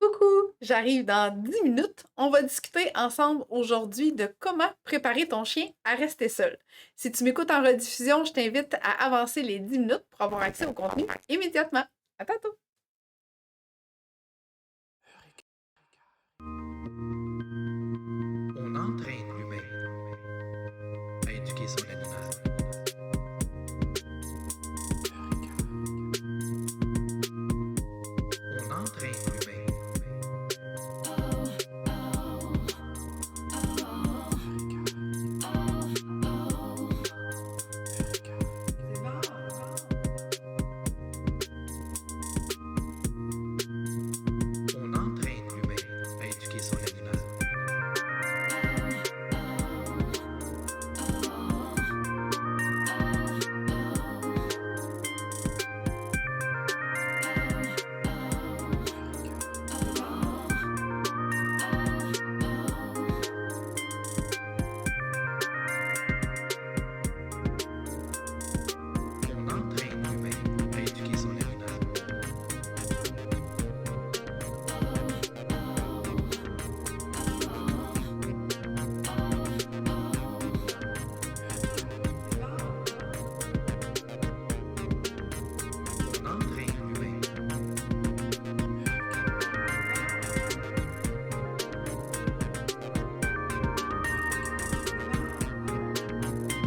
Coucou, j'arrive dans 10 minutes. On va discuter ensemble aujourd'hui de comment préparer ton chien à rester seul. Si tu m'écoutes en rediffusion, je t'invite à avancer les 10 minutes pour avoir accès au contenu immédiatement. À tantôt! On entraîne l'humain à éduquer son animal. On entraîne l'humain. On entraîne l'humain à éduquer son animal. On entraîne l'humain à éduquer son animal. On entraîne l'humain. On entraîne l'humain. On entraîne l'humain à éduquer son animal.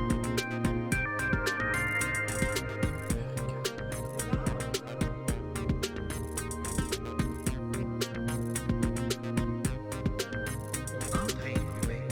On entraîne l'humain.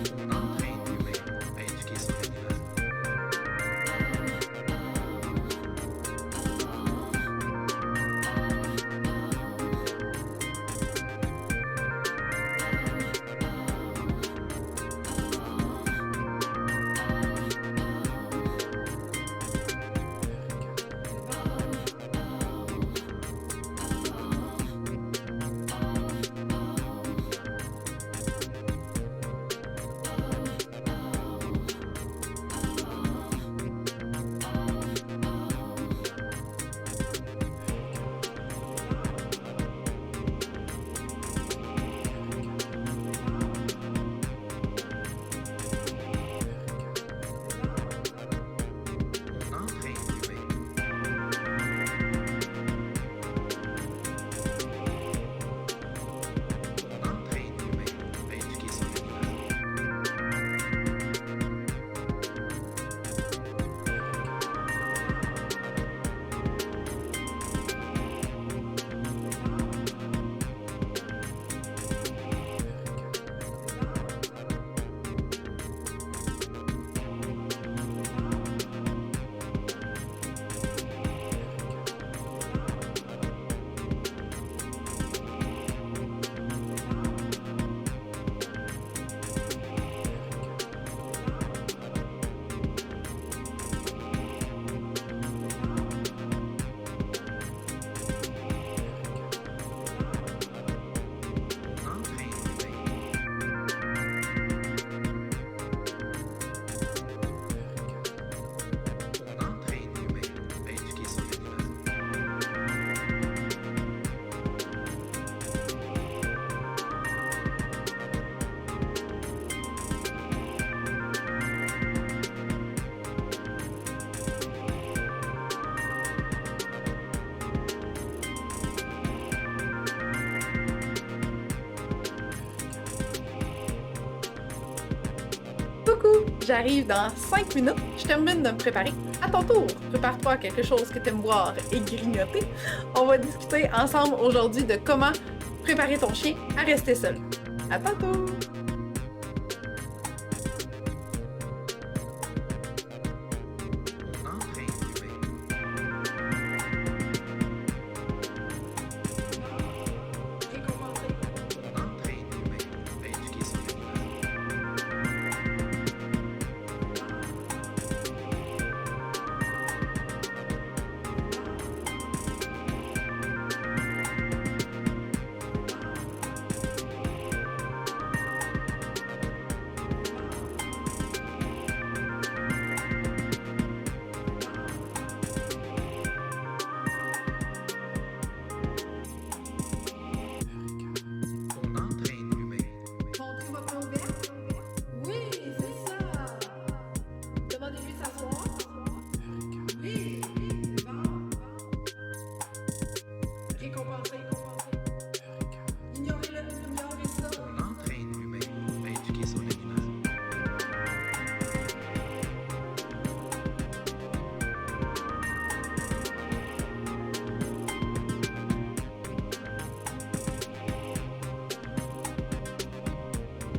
On entraîne l'humain à éduquer son animal. On entraîne l'humain. On entraîne l'humain à éduquer son animal. Coucou, j'arrive dans 5 minutes. Je termine de me préparer. À ton tour, prépare-toi à quelque chose que tu aimes boire et grignoter. On va discuter ensemble aujourd'hui de comment préparer ton chien à rester seul. À tantôt! On entraîne l'humain. On entraîne l'humain à éduquer son animal. qui sont les menaces.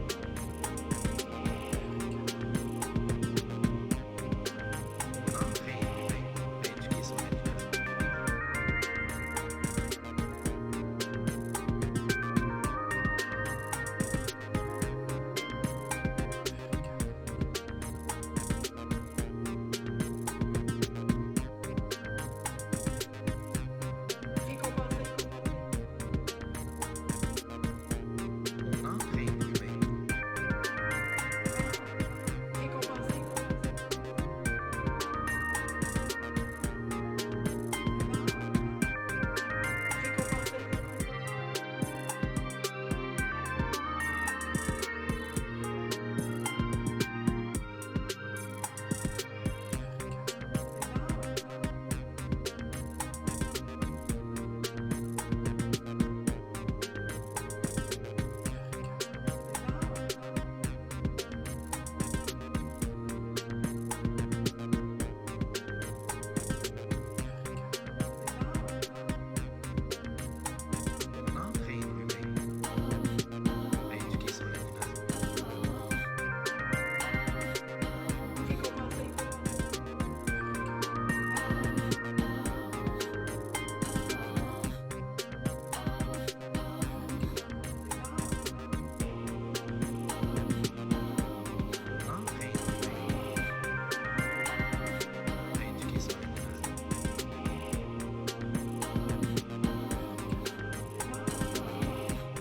Entrée nommée. Éduquer son animal. Entrée nommée. Entrée nommée. Éduquer son animal. Entrée nommée. Éduquer son animal. Entrée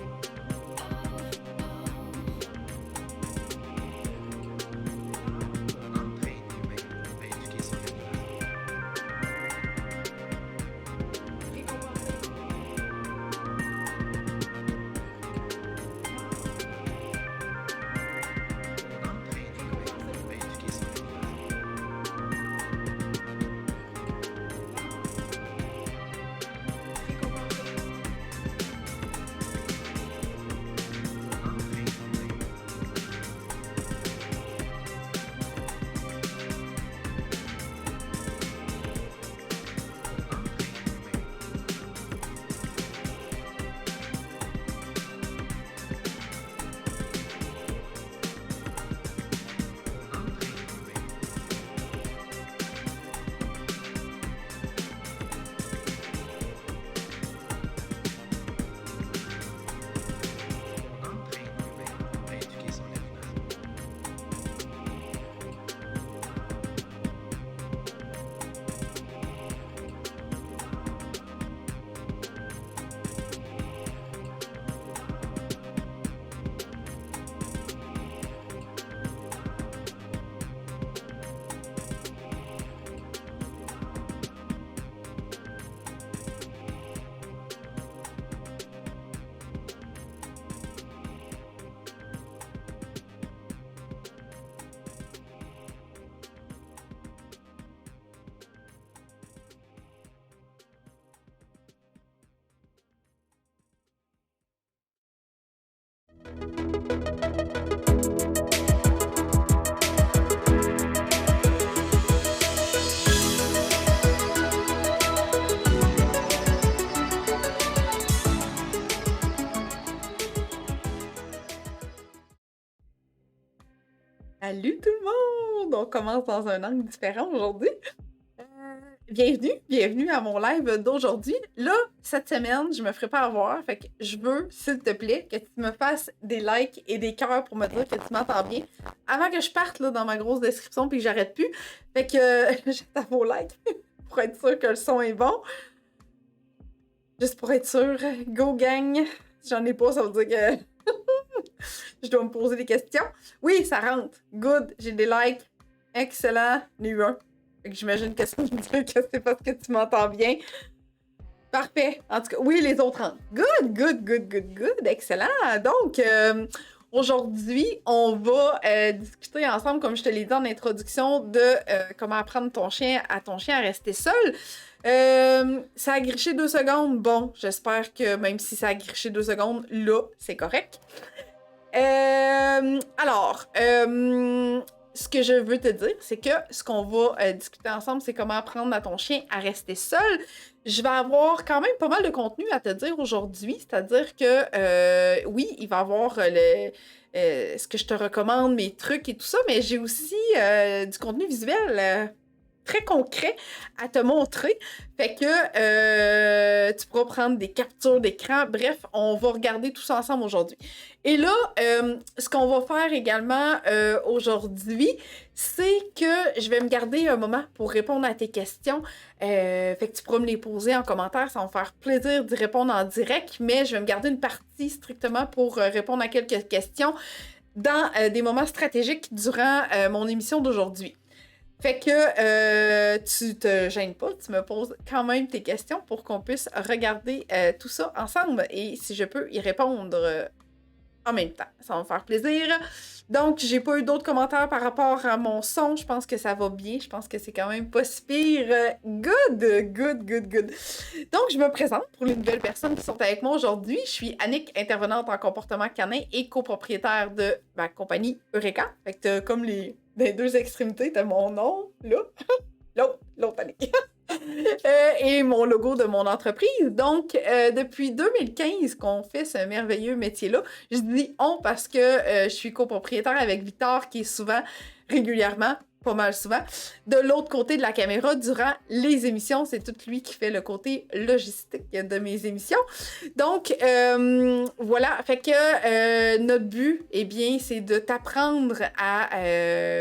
nommée. Éduquer son animal. Entrée nommée. Éduquer son animal. Entrée nommée. Entrée nommée. Entrée nommée. Entrée nommée. Éduquer son animal. Salut tout le monde! On commence dans un angle différent aujourd'hui. Bienvenue à mon live d'aujourd'hui. Là, cette semaine, je me ferai pas avoir, fait que je veux, s'il te plaît, que tu me fasses des likes et des cœurs pour me dire que tu m'entends bien. Avant que je parte là, dans ma grosse description puis que j'arrête plus. Fait que j'attends vos likes pour être sûr que le son est bon. Juste pour être sûr, go gang! Si j'en ai pas, ça veut dire que je dois me poser des questions. Oui, ça rentre. Good. J'ai des likes. Excellent. J'en ai eu un. Fait que j'imagine que ça veut dire que c'est parce que tu m'entends bien. Parfait. En tout cas, oui, les autres rentrent. Good. Excellent. Donc, aujourd'hui, on va discuter ensemble, comme je te l'ai dit en introduction, de comment apprendre ton chien à rester seul. Ça a griché 2 secondes. Bon, j'espère que même si ça a griché 2 secondes, là, c'est correct. Ce que je veux te dire, c'est que ce qu'on va discuter ensemble, c'est comment apprendre à ton chien à rester seul. Je vais avoir quand même pas mal de contenu à te dire aujourd'hui, c'est-à-dire que oui, il va y avoir ce que je te recommande, mes trucs et tout ça, mais j'ai aussi du contenu visuel très concret à te montrer. Fait que tu pourras prendre des captures d'écran. Bref, on va regarder tout ça ensemble aujourd'hui. Et là, ce qu'on va faire également aujourd'hui, c'est que je vais me garder un moment pour répondre à tes questions. Fait que tu pourras me les poser en commentaire. Ça va me faire plaisir d'y répondre en direct, mais je vais me garder une partie strictement pour répondre à quelques questions dans des moments stratégiques durant mon émission d'aujourd'hui. Fait que tu te gênes pas, tu me poses quand même tes questions pour qu'on puisse regarder tout ça ensemble et si je peux y répondre en même temps. Ça va me faire plaisir. Donc, j'ai pas eu d'autres commentaires par rapport à mon son. Je pense que ça va bien. Je pense que c'est quand même pas si pire. Good. Donc, je me présente pour les nouvelles personnes qui sont avec moi aujourd'hui. Je suis Annick, intervenante en comportement canin et copropriétaire de ma compagnie Eureka. Fait que t'as comme les deux extrémités, t'as mon nom, là. L'autre Annick. Et mon logo de mon entreprise. Donc, depuis 2015 qu'on fait ce merveilleux métier-là. Je dis « on » parce que je suis copropriétaire avec Victor qui est souvent, régulièrement, pas mal souvent, de l'autre côté de la caméra durant les émissions. C'est tout lui qui fait le côté logistique de mes émissions. Donc, voilà. Fait que notre but, eh bien, c'est de t'apprendre à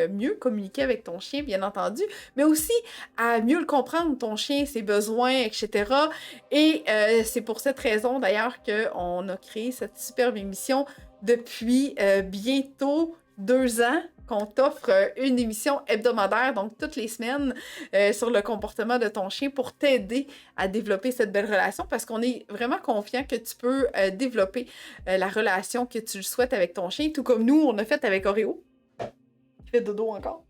mieux communiquer avec ton chien, bien entendu, mais aussi à mieux le comprendre, ton chien, ses besoins, etc. Et c'est pour cette raison, d'ailleurs, qu'on a créé cette superbe émission depuis bientôt 2 ans, qu'on t'offre une émission hebdomadaire, donc toutes les semaines, sur le comportement de ton chien pour t'aider à développer cette belle relation parce qu'on est vraiment confiant que tu peux développer la relation que tu le souhaites avec ton chien, tout comme nous, on a fait avec Oreo. Il fait dodo encore.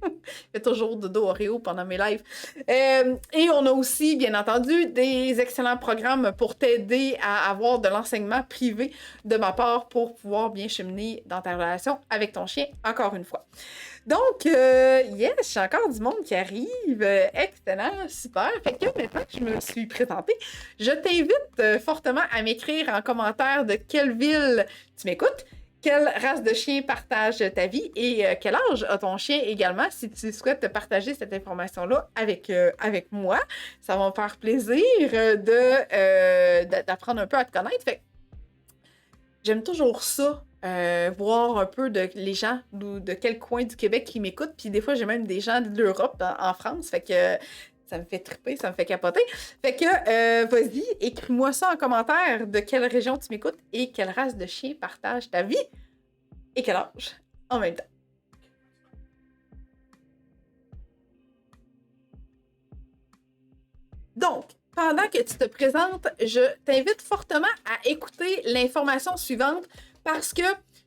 Je fais toujours dodo Oreo pendant mes lives. Et on a aussi, bien entendu, des excellents programmes pour t'aider à avoir de l'enseignement privé de ma part pour pouvoir bien cheminer dans ta relation avec ton chien, encore une fois. Donc, yes, j'ai encore du monde qui arrive. Excellent, super. Fait que maintenant que je me suis présentée, je t'invite fortement à m'écrire en commentaire de quelle ville tu m'écoutes. Quelle race de chien partage ta vie et quel âge a ton chien également si tu souhaites partager cette information-là avec moi. Ça va me faire plaisir d'apprendre un peu à te connaître. Fait, j'aime toujours ça, voir un peu les gens de quel coin du Québec qui m'écoutent. Puis des fois, j'ai même des gens de l'Europe en France. Fait que ça me fait triper, ça me fait capoter. Fait que, vas-y, écris-moi ça en commentaire de quelle région tu m'écoutes et quelle race de chien partage ta vie et quel âge en même temps. Donc, pendant que tu te présentes, je t'invite fortement à écouter l'information suivante parce que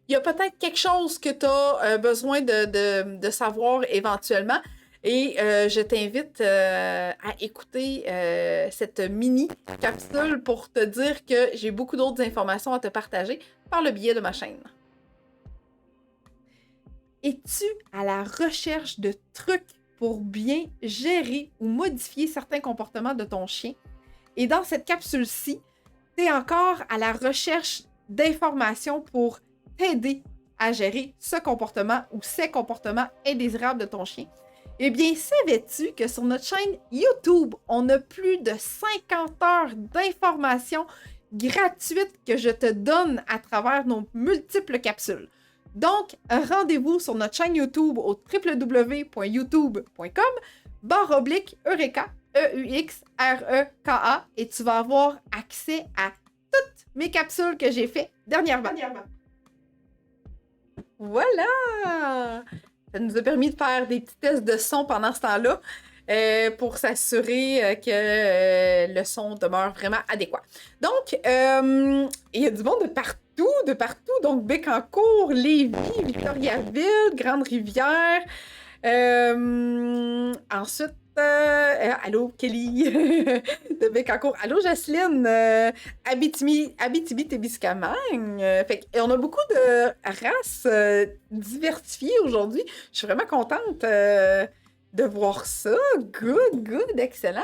il y a peut-être quelque chose que tu as besoin de savoir éventuellement. Et je t'invite à écouter cette mini-capsule pour te dire que j'ai beaucoup d'autres informations à te partager par le biais de ma chaîne. Es-tu à la recherche de trucs pour bien gérer ou modifier certains comportements de ton chien? Et dans cette capsule-ci, tu es encore à la recherche d'informations pour t'aider à gérer ce comportement ou ces comportements indésirables de ton chien. Eh bien, savais-tu que sur notre chaîne YouTube, on a plus de 50 heures d'informations gratuites que je te donne à travers nos multiples capsules. Donc, rendez-vous sur notre chaîne YouTube au www.youtube.com/Eureka, EUXREKA, et tu vas avoir accès à toutes mes capsules que j'ai faites dernièrement. Voilà! Ça nous a permis de faire des petits tests de son pendant ce temps-là pour s'assurer que le son demeure vraiment adéquat. Donc, il y a du monde de partout. Donc, Bécancour, Lévis, Victoriaville, Grande-Rivière. Ensuite, Allô, Kelly de Bécancour. Allô, Jocelyne. Abitibi-Témiscamingue. Et on a beaucoup de races diversifiées aujourd'hui. Je suis vraiment contente de voir ça. Good, excellent.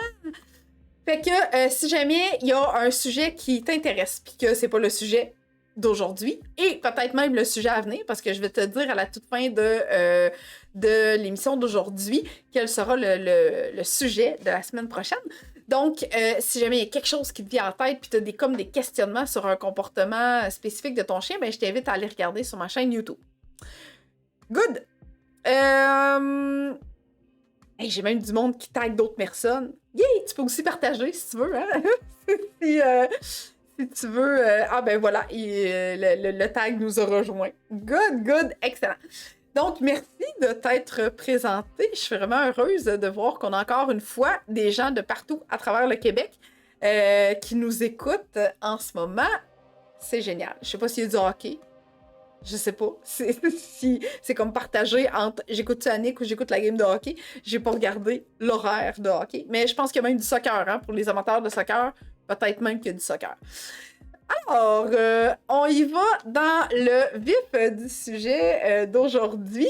Fait que si jamais il y a un sujet qui t'intéresse, puis que c'est pas le sujet d'aujourd'hui, et peut-être même le sujet à venir, parce que je vais te dire à la toute fin de l'émission d'aujourd'hui quel sera le sujet de la semaine prochaine. Donc, si jamais il y a quelque chose qui te vient en tête, puis tu as comme des questionnements sur un comportement spécifique de ton chien, ben, je t'invite à aller regarder sur ma chaîne YouTube. Good! Hey, j'ai même du monde qui tag d'autres personnes. Yeah, tu peux aussi partager si tu veux, hein? Si tu veux. Ah ben voilà, le tag nous a rejoint. Good, excellent. Donc, merci de t'être présenté. Je suis vraiment heureuse de voir qu'on a encore une fois des gens de partout à travers le Québec qui nous écoutent en ce moment. C'est génial. Je sais pas s'il y a du hockey. Je sais pas. C'est comme partagé entre j'écoute Sonic ou j'écoute la game de hockey. J'ai pas regardé l'horaire de hockey. Mais je pense qu'il y a même du soccer, hein, pour les amateurs de soccer. Peut-être même qu'il y a du soccer. Alors, on y va dans le vif du sujet d'aujourd'hui.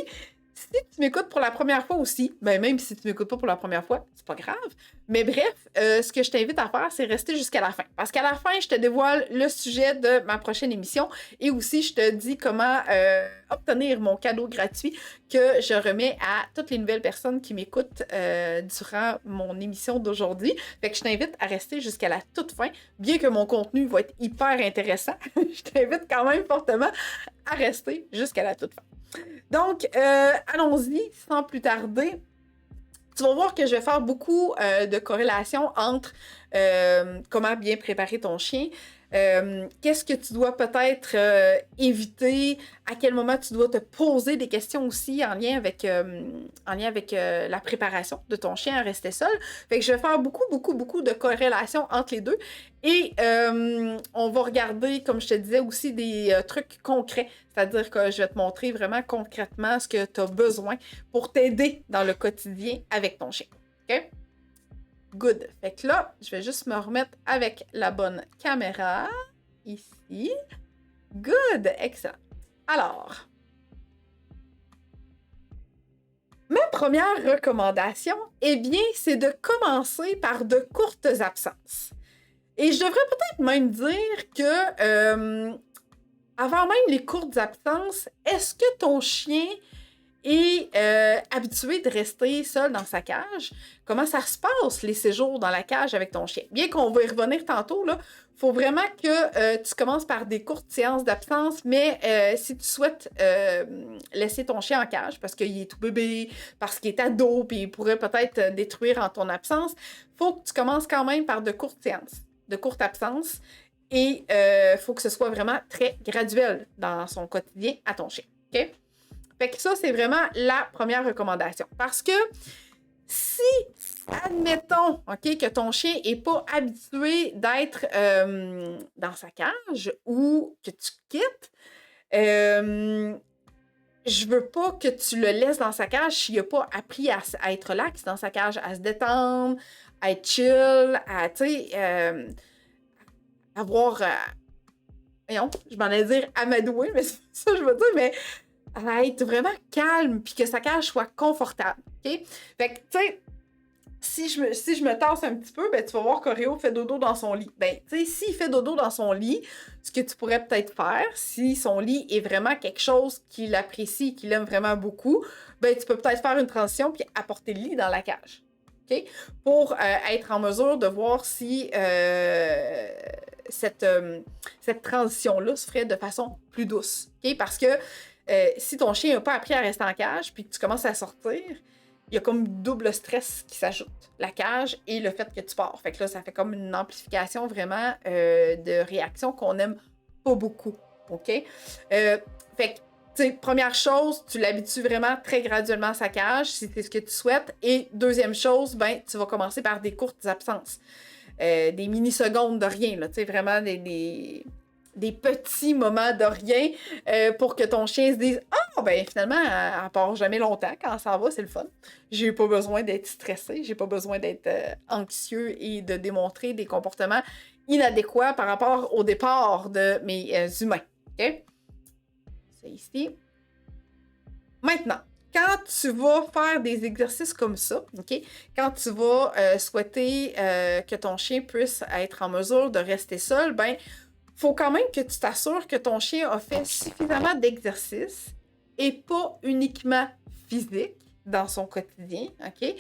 Si tu m'écoutes pour la première fois aussi, ben même si tu m'écoutes pas pour la première fois, c'est pas grave. Mais bref, ce que je t'invite à faire, c'est rester jusqu'à la fin. Parce qu'à la fin, je te dévoile le sujet de ma prochaine émission et aussi je te dis comment obtenir mon cadeau gratuit que je remets à toutes les nouvelles personnes qui m'écoutent durant mon émission d'aujourd'hui. Fait que je t'invite à rester jusqu'à la toute fin. Bien que mon contenu va être hyper intéressant, je t'invite quand même fortement à rester jusqu'à la toute fin. Donc, allons-y, sans plus tarder. Tu vas voir que je vais faire beaucoup de corrélations entre comment bien préparer ton chien, qu'est-ce que tu dois peut-être éviter, à quel moment tu dois te poser des questions aussi en lien avec la préparation de ton chien à rester seul. Fait que je vais faire beaucoup de corrélations entre les deux. Et on va regarder, comme je te disais, aussi des trucs concrets. C'est-à-dire que je vais te montrer vraiment concrètement ce que tu as besoin pour t'aider dans le quotidien avec ton chien. OK? Good. Fait que là, je vais juste me remettre avec la bonne caméra. Ici. Good. Excellent. Alors, ma première recommandation, eh bien, c'est de commencer par de courtes absences. Et je devrais peut-être même dire que, avant même les courtes absences, est-ce que ton chien est habitué de rester seul dans sa cage? Comment ça se passe, les séjours dans la cage avec ton chien? Bien qu'on va y revenir tantôt, il faut vraiment que tu commences par des courtes séances d'absence, mais si tu souhaites laisser ton chien en cage parce qu'il est tout bébé, parce qu'il est ado, puis il pourrait peut-être détruire en ton absence, il faut que tu commences quand même par de courtes séances, de courtes absences, et il faut que ce soit vraiment très graduel dans son quotidien à ton chien. OK? Fait que ça, c'est vraiment la première recommandation. Parce que si, admettons, OK, que ton chien n'est pas habitué d'être dans sa cage ou que tu quittes, je veux pas que tu le laisses dans sa cage s'il n'a pas appris à être relax dans sa cage, à se détendre, à être chill, à, tu sais, avoir... voyons, je m'en allais dire amadoué, mais c'est ça que je veux dire, mais à être vraiment calme puis que sa cage soit confortable, OK? Fait que, tu sais, si je me tasse un petit peu, ben tu vas voir qu'Oreo fait dodo dans son lit. Ben, tu sais, s'il fait dodo dans son lit, ce que tu pourrais peut-être faire, si son lit est vraiment quelque chose qu'il apprécie, qu'il aime vraiment beaucoup, ben tu peux peut-être faire une transition puis apporter le lit dans la cage, OK? Pour être en mesure de voir si cette transition-là se ferait de façon plus douce, OK? Parce que si ton chien n'a pas appris à rester en cage puis que tu commences à sortir, il y a comme double stress qui s'ajoute. La cage et le fait que tu pars. Fait que là, ça fait comme une amplification vraiment de réaction qu'on n'aime pas beaucoup. OK? Fait que, tu sais, première chose, tu l'habitues vraiment très graduellement à sa cage, si c'est ce que tu souhaites. Et deuxième chose, ben, tu vas commencer par des courtes absences. Des mini-secondes de rien, là, tu sais, vraiment des petits moments de rien pour que ton chien se dise « Ah, Ah ben finalement, elle part jamais longtemps. Quand ça va, c'est le fun. J'ai pas besoin d'être stressée, j'ai pas besoin d'être anxieux et de démontrer des comportements inadéquats par rapport au départ de mes humains. OK? C'est ici. Maintenant, quand tu vas faire des exercices comme ça, OK? Quand tu vas souhaiter que ton chien puisse être en mesure de rester seul, ben, faut quand même que tu t'assures que ton chien a fait suffisamment d'exercices et pas uniquement physique dans son quotidien, OK?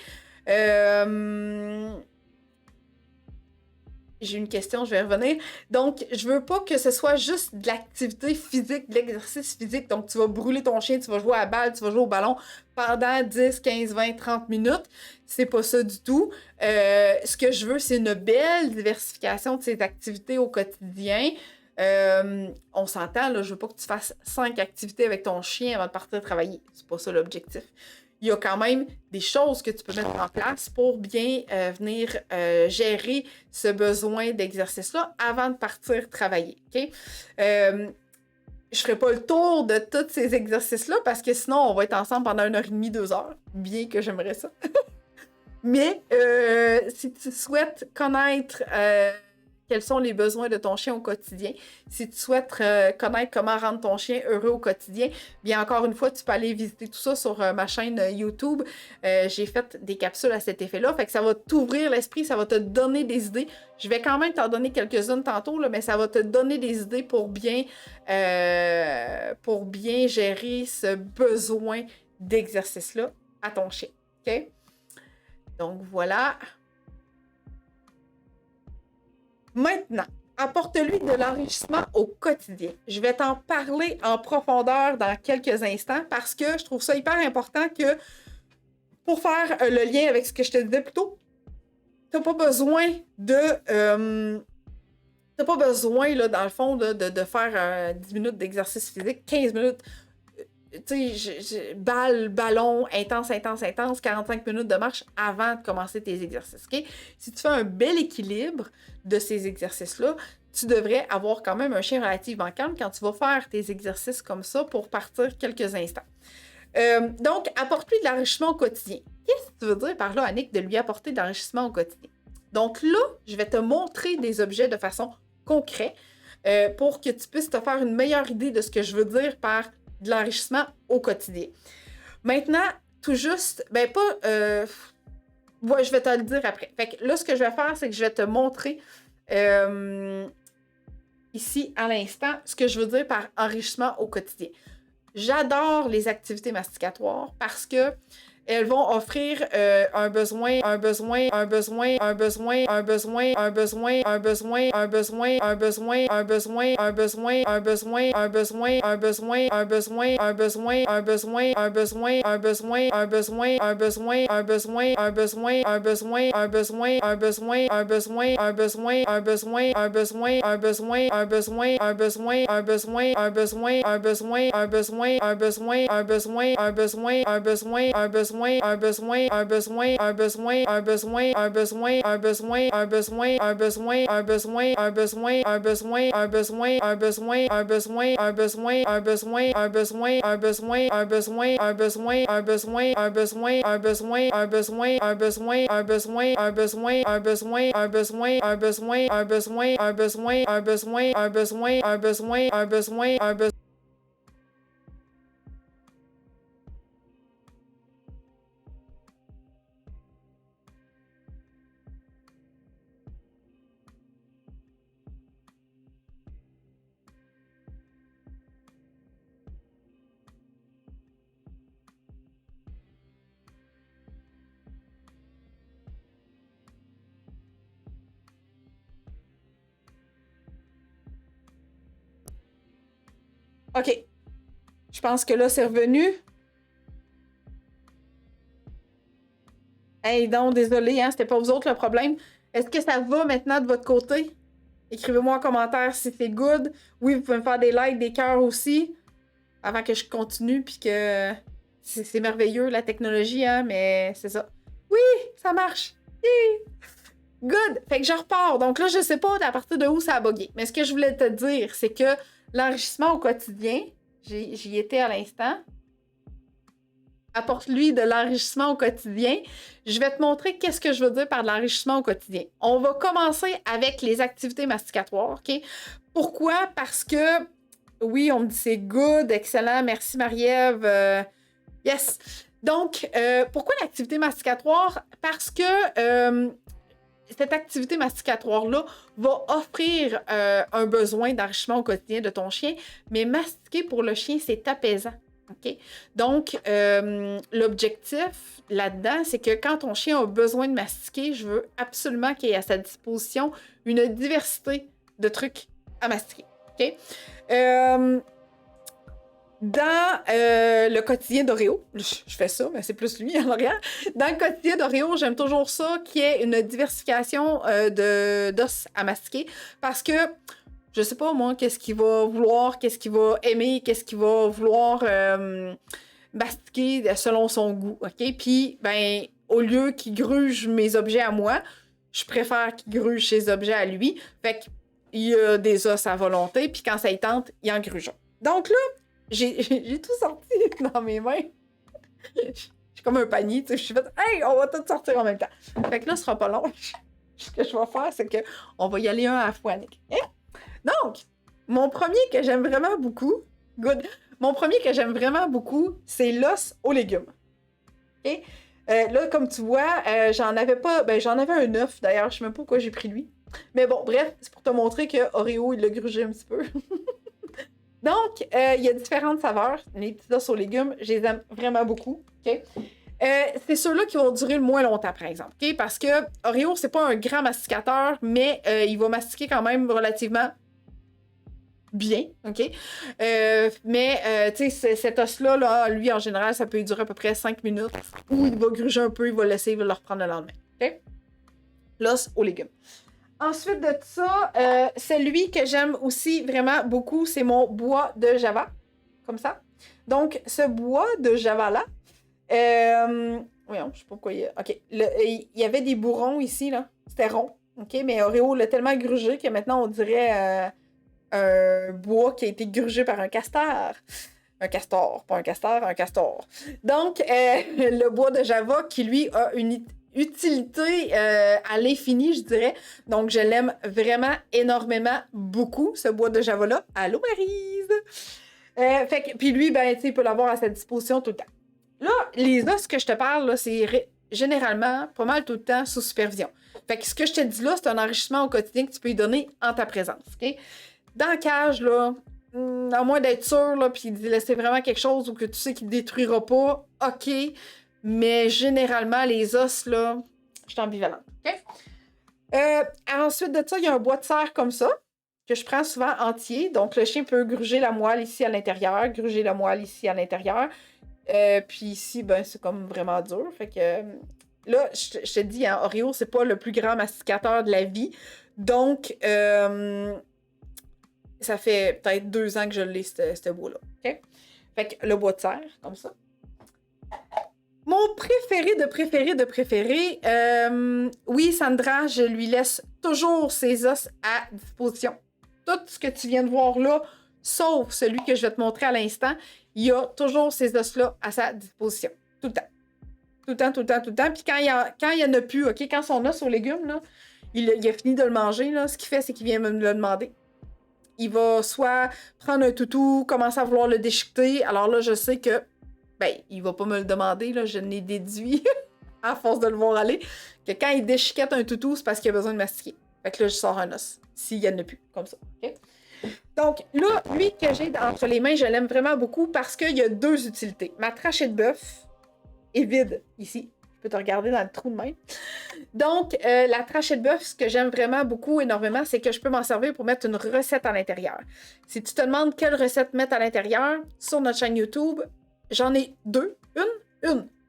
J'ai une question, je vais revenir. Donc, je veux pas que ce soit juste de l'activité physique, de l'exercice physique. Donc, tu vas brûler ton chien, tu vas jouer à la balle, tu vas jouer au ballon pendant 10, 15, 20, 30 minutes. C'est pas ça du tout. Ce que je veux, c'est une belle diversification de ces activités au quotidien. On s'entend, là, je veux pas que tu fasses 5 activités avec ton chien avant de partir travailler. C'est pas ça l'objectif. Il y a quand même des choses que tu peux mettre en place pour bien venir gérer ce besoin d'exercice-là avant de partir travailler. OK? Je ferai pas le tour de tous ces exercices-là parce que sinon, on va être ensemble pendant 1h30, 2 heures. Bien que j'aimerais ça. Mais si tu souhaites connaître quels sont les besoins de ton chien au quotidien, si tu souhaites connaître comment rendre ton chien heureux au quotidien, bien encore une fois, tu peux aller visiter tout ça sur ma chaîne YouTube. J'ai fait des capsules à cet effet-là, fait que ça va t'ouvrir l'esprit, ça va te donner des idées. Je vais quand même t'en donner quelques-unes tantôt, là, mais ça va te donner des idées pour bien gérer ce besoin d'exercice-là à ton chien. OK? Donc voilà. Maintenant, apporte-lui de l'enrichissement au quotidien. Je vais t'en parler en profondeur dans quelques instants parce que je trouve ça hyper important que pour faire le lien avec ce que je te disais plus tôt, t'as pas besoin de... t'as pas besoin, là, dans le fond, de faire 10 minutes d'exercice physique, 15 minutes... Tu sais, balle, ballon, intense, 45 minutes de marche avant de commencer tes exercices, OK? Si tu fais un bel équilibre de ces exercices-là, tu devrais avoir quand même un chien relativement calme quand tu vas faire tes exercices comme ça pour partir quelques instants. Donc, apporte-lui de l'enrichissement au quotidien. Qu'est-ce que tu veux dire par là, Annick, de lui apporter de l'enrichissement au quotidien? Donc là, je vais te montrer des objets de façon concrète pour que tu puisses te faire une meilleure idée de ce que je veux dire par de l'enrichissement au quotidien. Maintenant, tout juste, ben pas... ouais, je vais te le dire après. Fait que là, ce que je vais faire, c'est que je vais te montrer ici, à l'instant, ce que je veux dire par enrichissement au quotidien. J'adore les activités masticatoires parce que elles vont offrir un besoin, OK. Je pense que là, c'est revenu. Hey, donc, désolé, hein, c'était pas vous autres le problème. Est-ce que ça va maintenant de votre côté? Écrivez-moi en commentaire si c'est good. Oui, vous pouvez me faire des likes, des cœurs aussi, avant que je continue, puis que c'est merveilleux, la technologie, hein, mais c'est ça. Oui, ça marche. Yeah. Good! Fait que je repars. Donc là, je sais pas à partir de où ça a bugué. Mais ce que je voulais te dire, c'est que l'enrichissement au quotidien, j'y étais à l'instant. apporte-lui de l'enrichissement au quotidien. Je vais te montrer qu'est-ce que je veux dire par de l'enrichissement au quotidien. On va commencer avec les activités masticatoires, OK? Pourquoi? Parce que, oui, on me dit c'est good, excellent, merci Marie-Ève, yes! Donc, pourquoi l'activité masticatoire? Parce que cette activité masticatoire-là va offrir un besoin d'enrichissement au quotidien de ton chien, mais mastiquer pour le chien, c'est apaisant. OK? Donc, l'objectif là-dedans, c'est que quand ton chien a besoin de mastiquer, je veux absolument qu'il ait à sa disposition une diversité de trucs à mastiquer. OK? Dans le quotidien d'Oreo, je fais ça, mais c'est plus lui en arrière. Dans le quotidien d'Oreo, j'aime toujours ça, qu'il y ait une diversification d'os à mastiquer, parce que je sais pas, moi, qu'est-ce qu'il va vouloir, qu'est-ce qu'il va aimer, qu'est-ce qu'il va vouloir mastiquer selon son goût, OK? Puis, ben, au lieu qu'il gruge mes objets à moi, je préfère qu'il gruge ses objets à lui. Fait qu'il y a des os à volonté, puis quand ça y tente, il en gruge. Donc là, j'ai tout sorti dans mes mains. Je suis comme un panier, tu sais, je suis fait « Hey, on va tout sortir en même temps! » Fait que là, ce sera pas long. Ce que je vais faire, c'est qu'on va y aller un à la fois, Nick. Donc, mon premier que j'aime vraiment beaucoup, c'est l'os aux légumes. Okay? Là, comme tu vois, j'en avais un œuf d'ailleurs, je sais même pas pourquoi j'ai pris lui. Mais bon, bref, c'est pour te montrer que Oreo, il l'a grugé un petit peu. Donc, il y a différentes saveurs. Les petits os aux légumes, je les aime vraiment beaucoup. Okay? C'est ceux-là qui vont durer le moins longtemps, par exemple. Okay? Parce que Oreo, c'est pas un grand masticateur, mais il va mastiquer quand même relativement bien, OK? Mais, tu sais, cet os-là, là, lui, en général, ça peut durer à peu près 5 minutes, ou il va gruger un peu, il va laisser, il va le reprendre le lendemain, OK? L'os aux légumes. Ensuite de ça, celui que j'aime aussi vraiment beaucoup, c'est mon bois de Java, comme ça. Donc, ce bois de Java-là, voyons, je sais pas pourquoi il y a... OK, il y avait des bourrons ici, là, c'était rond, OK? Mais Oreo l'a tellement grugé que maintenant, on dirait... un bois qui a été grugé par un castor. Un castor, pas un castor, un castor. Donc, le bois de Java qui, lui, a une utilité à l'infini, je dirais. Donc, je l'aime vraiment énormément beaucoup, ce bois de Java-là. Allô, Maryse! Puis lui, ben, tu sais, il peut l'avoir à sa disposition tout le temps. Là, les os que je te parle, là, c'est généralement pas mal tout le temps sous supervision. Fait que ce que je te dis là, c'est un enrichissement au quotidien que tu peux lui donner en ta présence, OK? Dans la cage, là, à moins d'être sûr, là, puis de laisser vraiment quelque chose ou que tu sais qu'il ne détruira pas, OK. Mais généralement, les os, là, je suis ambivalente. OK? Ensuite de ça, il y a un bois de serre comme ça, que je prends souvent entier. Donc, le chien peut gruger la moelle ici à l'intérieur, gruger la moelle ici à l'intérieur. Puis ici, ben, c'est comme vraiment dur. Fait que là, je te dis, hein, Oreo, c'est pas le plus grand masticateur de la vie. Donc, ça fait peut-être 2 ans que je l'ai, ce bois-là. OK? Fait que le bois de serre, comme ça. Mon préféré, oui, Sandra, je lui laisse toujours ses os à disposition. Tout ce que tu viens de voir là, sauf celui que je vais te montrer à l'instant, il a toujours ces os-là à sa disposition. Tout le temps. Tout le temps, tout le temps, tout le temps. Puis quand il y en a plus, OK, quand son os aux légumes, là, il a fini de le manger, là, ce qu'il fait, c'est qu'il vient me le demander. Il va soit prendre un toutou, commencer à vouloir le déchiqueter. Alors là, je sais que, ben, il va pas me le demander, là, je n'ai déduit, à force de le voir aller, que quand il déchiquette un toutou, c'est parce qu'il a besoin de mastiquer. Fait que là, je sors un os, s'il y en a plus, comme ça. Okay? Donc là, lui que j'ai entre les mains, je l'aime vraiment beaucoup parce qu'il y a 2 utilités. Ma trachée de bœuf est vide, ici. Je peux te regarder dans le trou de même. Donc, la trachée de bœuf, ce que j'aime vraiment beaucoup, énormément, c'est que je peux m'en servir pour mettre une recette à l'intérieur. Si tu te demandes quelle recette mettre à l'intérieur, sur notre chaîne YouTube, j'en ai 2.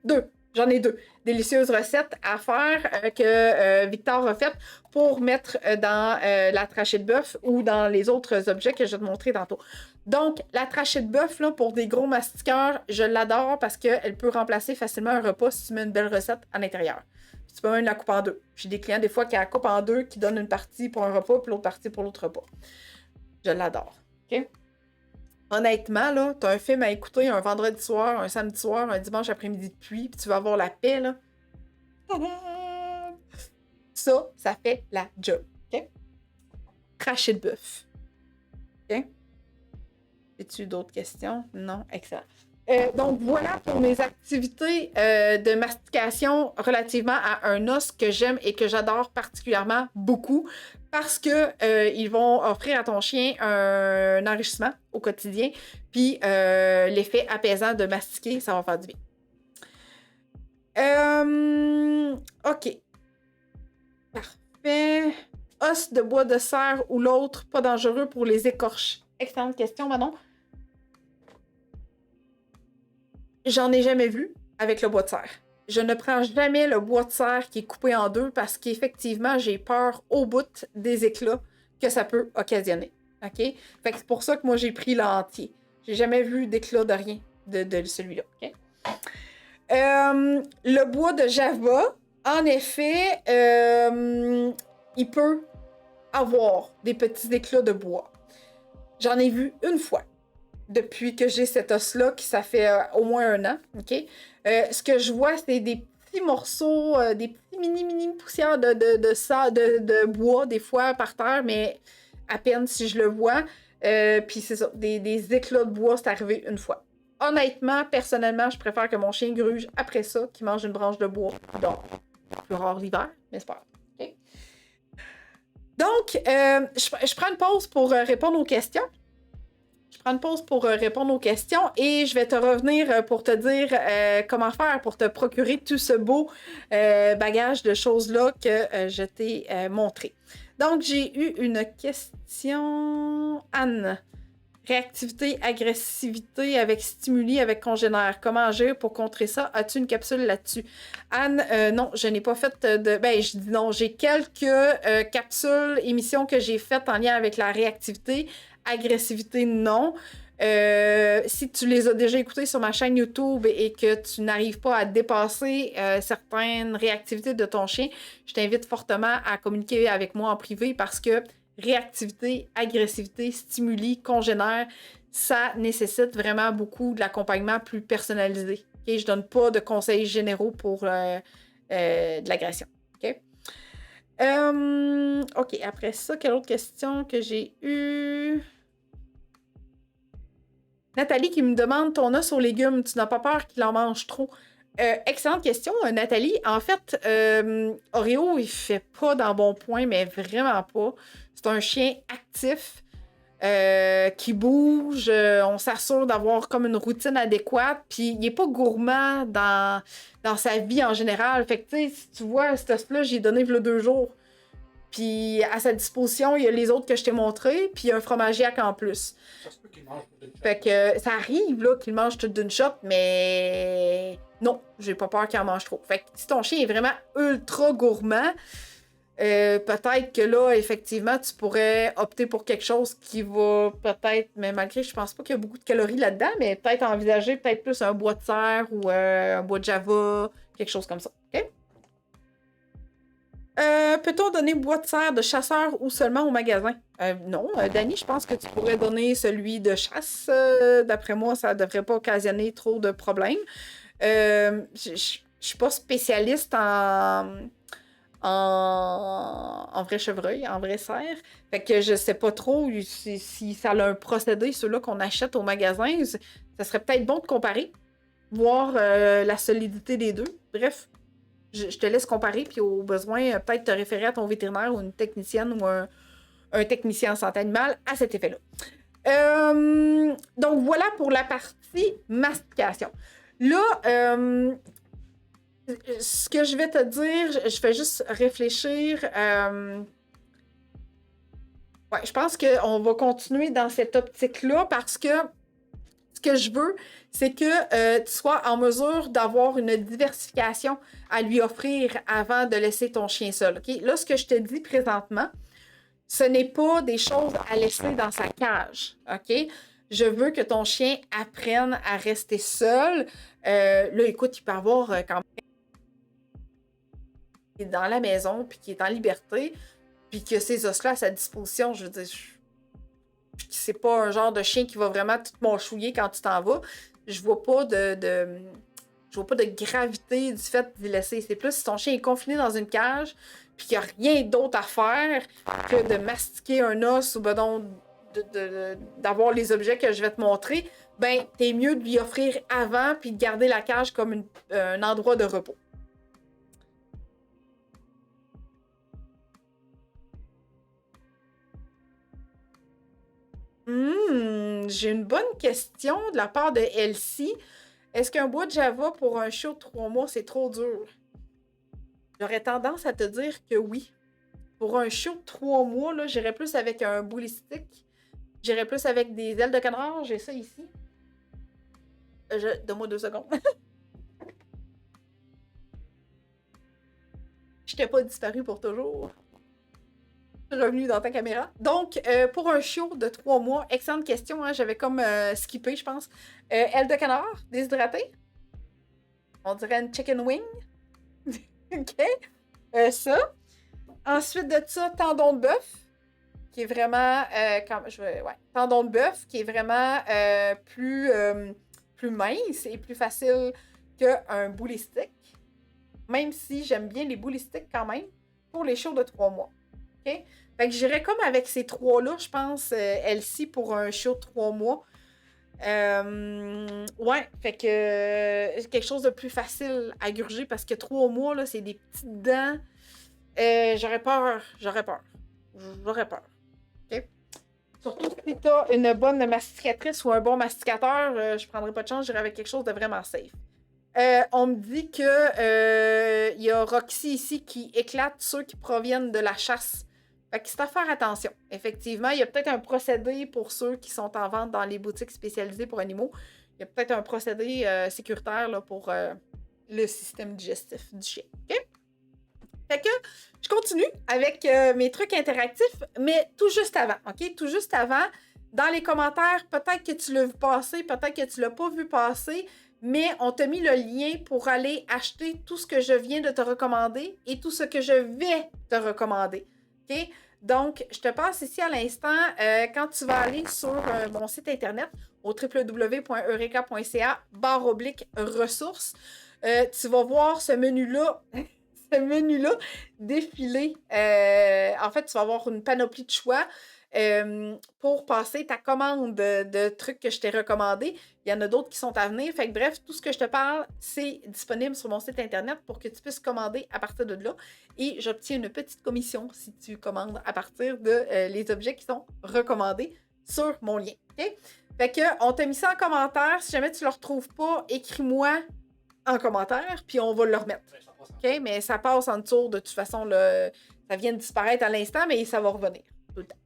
Deux. J'en ai 2. Délicieuses recettes à faire que Victor a faites pour mettre dans la trachée de bœuf ou dans les autres objets que je vais te montrer tantôt. Donc, la trachée de bœuf, là, pour des gros mastiqueurs, je l'adore parce qu'elle peut remplacer facilement un repas si tu mets une belle recette à l'intérieur. Tu peux même la couper en 2. J'ai des clients des fois qui la coupent en 2, qui donnent une partie pour un repas puis l'autre partie pour l'autre repas. Je l'adore. OK? Honnêtement, là, t'as un film à écouter un vendredi soir, un samedi soir, un dimanche après-midi de pluie, puis tu vas avoir la paix, là. Ça fait la job, OK? Cracher de bœuf. OK? As-tu d'autres questions? Non? Excellent. Donc, voilà pour mes activités de mastication relativement à un os que j'aime et que j'adore particulièrement beaucoup parce que ils vont offrir à ton chien un enrichissement au quotidien, puis l'effet apaisant de mastiquer, ça va faire du bien. OK. Parfait. Os de bois de serre ou l'autre, pas dangereux pour les écorches? Excellente question, Manon. J'en ai jamais vu avec le bois de serre. Je ne prends jamais le bois de serre qui est coupé en deux parce qu'effectivement, j'ai peur au bout des éclats que ça peut occasionner. OK? Fait que c'est pour ça que moi, j'ai pris l'entier. J'ai jamais vu d'éclat de rien de celui-là. OK? Le bois de Java, en effet, il peut avoir des petits éclats de bois. J'en ai vu une fois depuis que j'ai cet os-là, qui ça fait au moins 1 an. OK? Ce que je vois, c'est des petits morceaux, des petits mini poussières de bois, des fois par terre, mais à peine si je le vois. Puis c'est ça, des éclats de bois, c'est arrivé une fois. Honnêtement, personnellement, je préfère que mon chien gruge après ça qu'il mange une branche de bois. Donc, plus rare l'hiver, mais c'est pas grave. Okay? Donc, je prends une pause pour répondre aux questions. Je prends une pause pour répondre aux questions et je vais te revenir pour te dire comment faire pour te procurer tout ce beau bagage de choses-là que je t'ai montré. Donc, j'ai eu une question. Anne. Réactivité, agressivité avec stimuli, avec congénère. Comment agir pour contrer ça? As-tu une capsule là-dessus? Anne, non, je n'ai pas fait de... Ben, je dis non, j'ai quelques capsules, émissions que j'ai faites en lien avec la réactivité. Agressivité, non. Si tu les as déjà écoutées sur ma chaîne YouTube et que tu n'arrives pas à dépasser certaines réactivités de ton chien, je t'invite fortement à communiquer avec moi en privé parce que réactivité, agressivité, stimuli, congénère, ça nécessite vraiment beaucoup de l'accompagnement plus personnalisé. Okay? Je donne pas de conseils généraux pour de l'agression. OK? OK, après ça, quelle autre question que j'ai eue? Nathalie qui me demande ton os aux légumes, tu n'as pas peur qu'il en mange trop? Excellente question, Nathalie. En fait, Oreo, il fait pas dans bon point, mais vraiment pas. C'est un chien actif qui bouge. On s'assure d'avoir comme une routine adéquate. Puis, il est pas gourmand dans sa vie en général. Fait que, tu sais, si tu vois, cet os-là, j'ai donné il y a 2 jours. Puis, à sa disposition, il y a les autres que je t'ai montrés. Puis, il y a un fromagiac en plus. Ça se peut qu'il mange tout d'une shot. Fait que ça arrive là qu'il mange tout d'une shot, mais non, j'ai pas peur qu'il en mange trop. Fait que si ton chien est vraiment ultra gourmand, peut-être que là, effectivement, tu pourrais opter pour quelque chose qui va peut-être, mais malgré, je pense pas qu'il y a beaucoup de calories là-dedans, mais peut-être envisager peut-être plus un bois de serre ou un bois de Java, quelque chose comme ça. OK? Peut-on donner bois de serre de chasseur ou seulement au magasin? Non. Dani, je pense que tu pourrais donner celui de chasse. D'après moi, ça ne devrait pas occasionner trop de problèmes. Je suis pas spécialiste en vrai chevreuil, en vrai cerf. Fait que je sais pas trop si ça a un procédé, ceux-là qu'on achète au magasin. Ça serait peut-être bon de comparer, voir la solidité des deux. Bref. Je te laisse comparer, puis au besoin, peut-être te référer à ton vétérinaire ou une technicienne ou un technicien en santé animale à cet effet-là. Donc, voilà pour la partie mastication. Là, ce que je vais te dire, je vais juste réfléchir. Ouais, je pense qu'on va continuer dans cette optique-là parce que ce que je veux, c'est que tu sois en mesure d'avoir une diversification à lui offrir avant de laisser ton chien seul. Okay? Là, ce que je te dis présentement, ce n'est pas des choses à laisser dans sa cage. OK? Je veux que ton chien apprenne à rester seul. Là, écoute, il peut avoir quand même qui est dans la maison, puis qui est en liberté, puis que ces os-là à sa disposition, je veux dire, puis c'est pas un genre de chien qui va vraiment tout m'enchouiller quand tu t'en vas, je vois pas je vois pas de gravité du fait d'y laisser. C'est plus si ton chien est confiné dans une cage, puis qu'il n'y a rien d'autre à faire que de mastiquer un os ou ben donc d'avoir les objets que je vais te montrer, ben t'es mieux de lui offrir avant puis de garder la cage comme un endroit de repos. J'ai une bonne question de la part de Elsie. Est-ce qu'un bois de Java pour un chiot de 3 mois, c'est trop dur? J'aurais tendance à te dire que oui. Pour un chiot de 3 mois, là, j'irais plus avec un bully stick. J'irais plus avec des ailes de canard. J'ai ça ici. Donne-moi 2 secondes. Je t'ai pas disparu pour toujours. Revenu dans ta caméra. Donc, pour un chiot de 3 mois, excellente question. Hein, j'avais comme skippé, je pense. Ailes de canard, déshydratée. On dirait une chicken wing. OK. Ça. Ensuite de ça, tendon de bœuf, qui est vraiment, tendon de bœuf, qui est vraiment plus mince et plus facile qu'un bully stick. Même si j'aime bien les bully sticks quand même, pour les chiots de 3 mois. OK? Fait que j'irais comme avec ces 3-là, je pense, Elsie pour un chiot de 3 mois. Ouais, fait que quelque chose de plus facile à gurger parce que 3 mois, là, c'est des petites dents. J'aurais peur. OK? Surtout si t'as une bonne masticatrice ou un bon masticateur, je prendrais pas de chance, j'irais avec quelque chose de vraiment safe. On me dit que y a Roxy ici qui éclate ceux qui proviennent de la chasse. Fait que c'est à faire attention. Effectivement, il y a peut-être un procédé pour ceux qui sont en vente dans les boutiques spécialisées pour animaux. Il y a peut-être un procédé sécuritaire là, pour le système digestif du chien. OK? Fait que je continue avec mes trucs interactifs, mais tout juste avant, OK? Tout juste avant, dans les commentaires, peut-être que tu l'as vu passer, peut-être que tu l'as pas vu passer, mais on t'a mis le lien pour aller acheter tout ce que je viens de te recommander et tout ce que je vais te recommander. OK? Donc, je te passe ici à l'instant, quand tu vas aller sur mon site internet au www.eureka.ca/ressources, tu vas voir ce menu-là défiler. En fait, tu vas avoir une panoplie de choix pour passer ta commande de trucs que je t'ai recommandés. Il y en a d'autres qui sont à venir. Fait que bref, tout ce que je te parle, c'est disponible sur mon site internet pour que tu puisses commander à partir de là. Et j'obtiens une petite commission si tu commandes à partir de les objets qui sont recommandés sur mon lien. Okay? Fait que on t'a mis ça en commentaire. Si jamais tu ne le retrouves pas, écris-moi en commentaire, puis on va le remettre. OK? Mais ça passe en dessous, de toute façon, là, ça vient de disparaître à l'instant, mais ça va revenir tout le temps.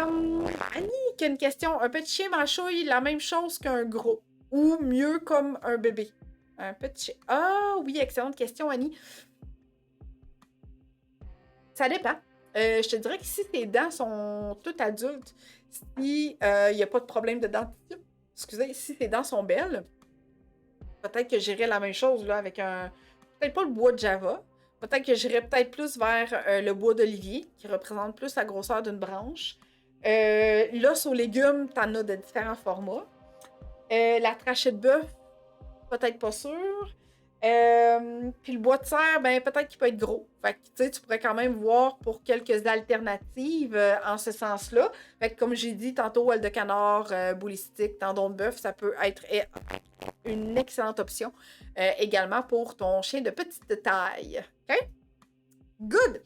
Annie qui a une question. Un petit chien mâchouille, la même chose qu'un gros, ou mieux comme un bébé? Un petit chien. Ah oui, excellente question, Annie. Ça dépend. Je te dirais que si tes dents sont toutes adultes, si il n'y a pas de problème de dentition, excusez, si tes dents sont belles, peut-être que j'irais la même chose là, avec un... Peut-être pas le bois de Java. Peut-être que j'irais peut-être plus vers le bois d'olivier, qui représente plus la grosseur d'une branche. L'os aux légumes, t'en as de différents formats. La trachée de bœuf, peut-être pas sûr. Puis le bois de serre, ben peut-être qu'il peut être gros. Fait que tu sais, tu pourrais quand même voir pour quelques alternatives en ce sens-là. Fait que comme j'ai dit tantôt, aile de canard, boulistique, tendon de bœuf, ça peut être une excellente option également pour ton chien de petite taille. OK? Good!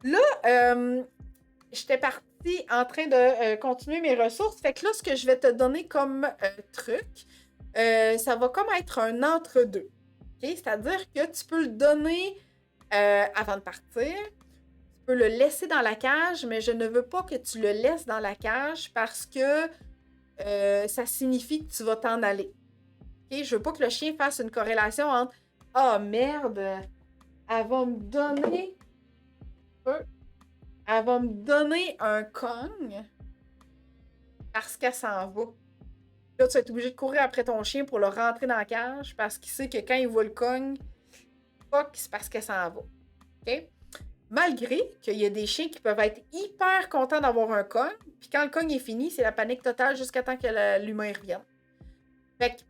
Là, j'étais partie en train de continuer mes ressources. Fait que là, ce que je vais te donner comme truc, ça va comme être un entre-deux. Okay? C'est-à-dire que tu peux le donner avant de partir. Tu peux le laisser dans la cage, mais je ne veux pas que tu le laisses dans la cage parce que ça signifie que tu vas t'en aller. Okay? Je veux pas que le chien fasse une corrélation entre « Ah, merde! Elle va me donner... Elle va me donner un cogne parce qu'elle s'en va. » Là, tu vas être obligé de courir après ton chien pour le rentrer dans la cage parce qu'il sait que quand il voit le cogne, fuck, c'est parce qu'elle s'en va. OK? Malgré qu'il y a des chiens qui peuvent être hyper contents d'avoir un cogne, puis quand le cogne est fini, c'est la panique totale jusqu'à temps que l'humain revienne. Fait que,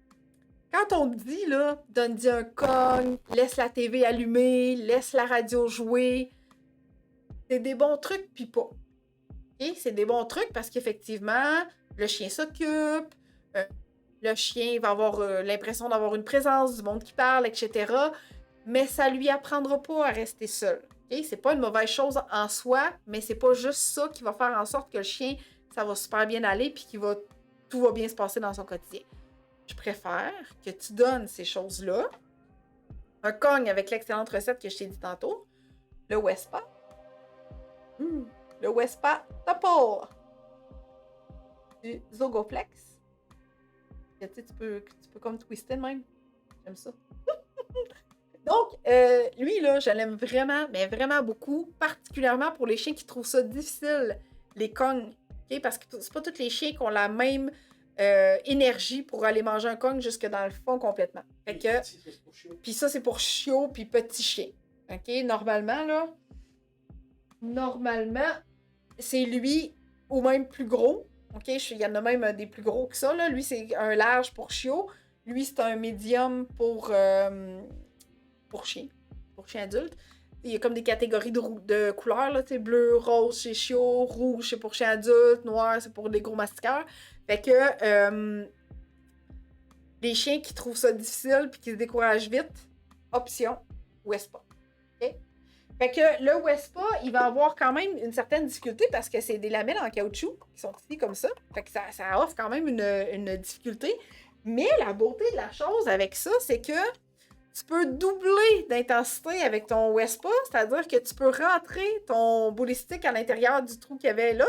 quand on te dit, là, donne-y un cogne, laisse la TV allumée, laisse la radio jouer, c'est des bons trucs, puis pas. Okay? C'est des bons trucs parce qu'effectivement, le chien s'occupe, le chien va avoir l'impression d'avoir une présence, du monde qui parle, etc. Mais ça lui apprendra pas à rester seul. Okay? C'est pas une mauvaise chose en soi, mais c'est pas juste ça qui va faire en sorte que le chien, ça va super bien aller puis tout va bien se passer dans son quotidien. Je préfère que tu donnes ces choses-là. Un cogne avec l'excellente recette que je t'ai dit tantôt. Le Wespa. Le Wespa Topple. Du Zogoflex. Tu sais, tu peux comme twister de même. J'aime ça. Donc, lui, là, je l'aime vraiment, mais vraiment beaucoup, particulièrement pour les chiens qui trouvent ça difficile, les cognes. Okay? Parce que c'est pas tous les chiens qui ont la même énergie pour aller manger un cogne jusque dans le fond complètement. Fait que, puis ça, c'est pour chiot puis petit chien. OK? Normalement, c'est lui ou même plus gros. OK? Il y en a même des plus gros que ça. Là. Lui, c'est un large pour chiot. Lui, c'est un médium pour chien adulte. Il y a comme des catégories de couleurs, là, bleu, rose, c'est chiot, rouge, c'est pour chien adulte, noir, c'est pour les gros mastiqueurs. Fait que les chiens qui trouvent ça difficile puis qui se découragent vite, option, Wespa. Okay? Fait que le Wespa, il va avoir quand même une certaine difficulté parce que c'est des lamelles en caoutchouc qui sont ici comme ça. Fait que ça offre quand même une difficulté. Mais la beauté de la chose avec ça, c'est que tu peux doubler d'intensité avec ton Wespa, c'est-à-dire que tu peux rentrer ton ballistique à l'intérieur du trou qu'il y avait là,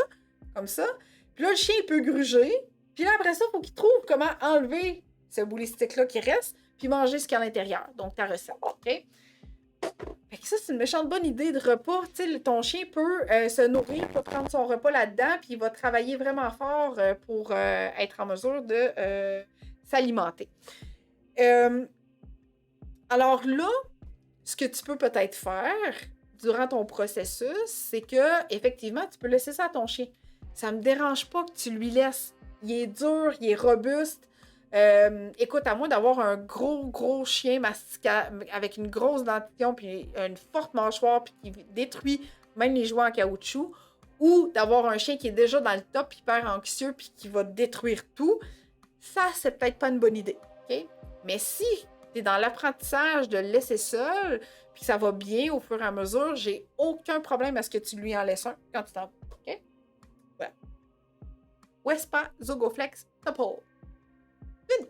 comme ça. Puis là, le chien, il peut gruger. Puis là, après ça, il faut qu'il trouve comment enlever ce ballistique-là qui reste, puis manger ce qu'il y a à l'intérieur. Donc, ta recette, OK? Fait que ça, c'est une méchante bonne idée de repas. Tu sais, ton chien peut se nourrir, peut prendre son repas là-dedans, puis il va travailler vraiment fort pour être en mesure de s'alimenter. Alors là, ce que tu peux peut-être faire durant ton processus, c'est que effectivement, tu peux laisser ça à ton chien. Ça me dérange pas que tu lui laisses. Il est dur, il est robuste. Écoute, à moins d'avoir un gros chien avec une grosse dentition puis une forte mâchoire puis qui détruit même les jouets en caoutchouc, ou d'avoir un chien qui est déjà dans le top, hyper anxieux puis qui va détruire tout, ça, c'est peut-être pas une bonne idée. Okay? Mais si tu es dans l'apprentissage de le laisser seul, puis ça va bien au fur et à mesure, j'ai aucun problème à ce que tu lui en laisses un quand tu t'en vas. OK? Voilà. Wespa Zogoflex Topple. Good.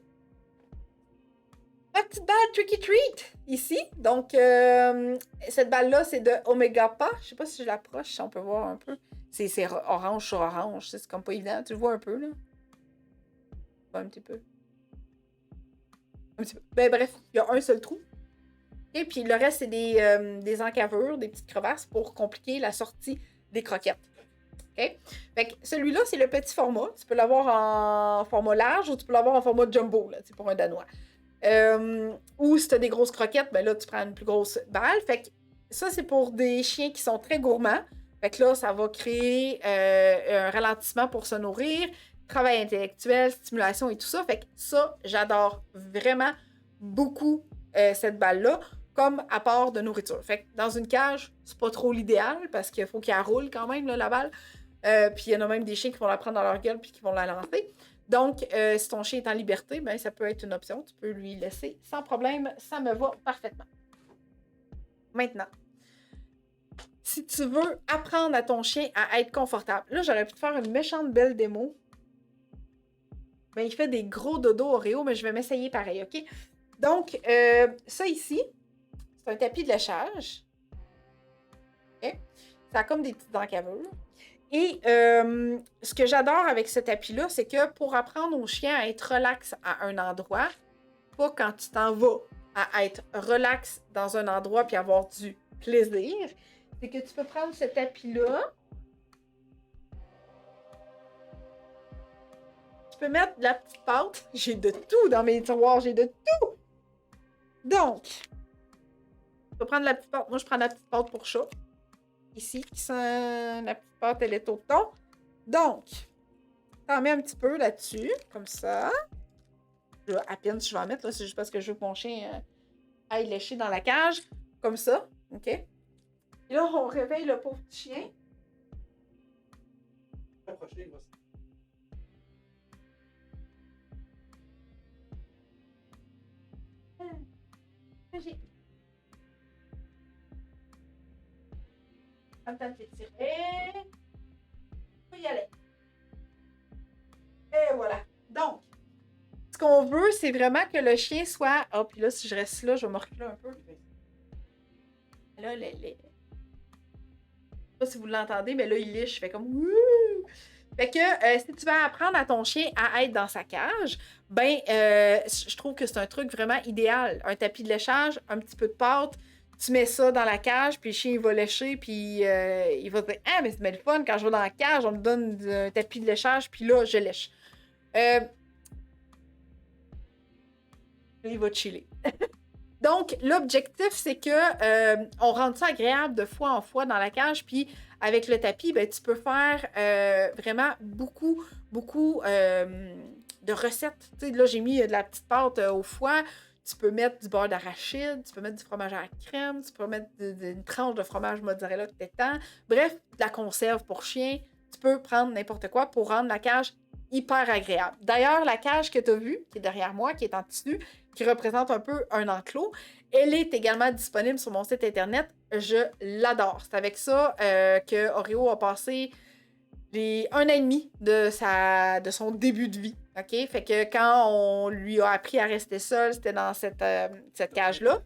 Ma petite balle Tricky Treat, ici. Donc, cette balle-là, c'est de Omega Pa. Je sais pas si je l'approche, si on peut voir un peu. C'est orange sur orange. C'est comme pas évident. Tu le vois un peu, là? Un petit peu. Ben bref, il y a un seul trou. Et puis le reste, c'est des encavures, des petites crevasses pour compliquer la sortie des croquettes. OK? Fait que celui-là, c'est le petit format. Tu peux l'avoir en format large ou tu peux l'avoir en format jumbo, là, pour un Danois. Ou si tu as des grosses croquettes, ben là, tu prends une plus grosse balle. Fait que ça, c'est pour des chiens qui sont très gourmands. Fait que là, ça va créer un ralentissement pour se nourrir. Travail intellectuel, stimulation et tout ça. Fait que ça, j'adore vraiment beaucoup cette balle-là comme apport de nourriture. Fait que dans une cage, c'est pas trop l'idéal parce qu'il faut qu'elle roule quand même, là, la balle. Puis il y en a même des chiens qui vont la prendre dans leur gueule puis qui vont la lancer. Donc, si ton chien est en liberté, ben ça peut être une option. Tu peux lui laisser sans problème. Ça me va parfaitement. Maintenant, si tu veux apprendre à ton chien à être confortable, là, j'aurais pu te faire une méchante belle démo. Ben, il fait des gros dodos Oreo, mais je vais m'essayer pareil, OK? Donc, ça ici, c'est un tapis de léchage. OK? Ça a comme des petites encavures. Et ce que j'adore avec ce tapis-là, c'est que pour apprendre au chien à être relax à un endroit, pas quand tu t'en vas à être relax dans un endroit puis avoir du plaisir, c'est que tu peux prendre ce tapis-là. Tu peux mettre de la petite pâte. J'ai de tout dans mes tiroirs, j'ai de tout. Donc, tu peux prendre la petite pâte. Moi, je prends la petite pâte pour chat. ici qui sent la petite pâte, elle est au thon. Donc, t'en mets un petit peu là-dessus, comme ça. Là, à peine si je vais en mettre, là, c'est juste parce que je veux que mon chien aille lécher dans la cage. Comme ça, OK? Et là, on réveille le pauvre petit chien. Approcher, il va se- J'ai... En temps de l'étirer. On peut y aller. Et voilà. Donc, ce qu'on veut, c'est vraiment que le chien soit... Oh, puis là, si je reste là, je vais me reculer un peu. Là, je sais pas si vous l'entendez, mais là, il liche. Je fais comme... Wouh! Fait que si tu veux apprendre à ton chien à être dans sa cage, ben, je trouve que c'est un truc vraiment idéal. Un tapis de léchage, un petit peu de pâte, tu mets ça dans la cage, puis le chien il va lécher, puis il va te dire ah, mais c'est bien le fun, quand je vais dans la cage, on me donne un tapis de léchage, puis là, je lèche. Il va chiller. Donc, l'objectif, c'est que on rende ça agréable de fois en fois dans la cage, puis avec le tapis, ben, tu peux faire vraiment beaucoup de recettes. Tu sais, là, j'ai mis de la petite pâte au foie. Tu peux mettre du beurre d'arachide, tu peux mettre du fromage à la crème, tu peux mettre une tranche de fromage mozzarella que t'étends. Bref, de la conserve pour chien. Tu peux prendre n'importe quoi pour rendre la cage hyper agréable. D'ailleurs, la cage que tu as vue, qui est derrière moi, qui est en tissu, qui représente un peu un enclos, elle est également disponible sur mon site internet. Je l'adore. C'est avec ça que Oreo a passé un an et demi de son début de vie. OK? Fait que quand on lui a appris à rester seul, c'était dans cette cage-là.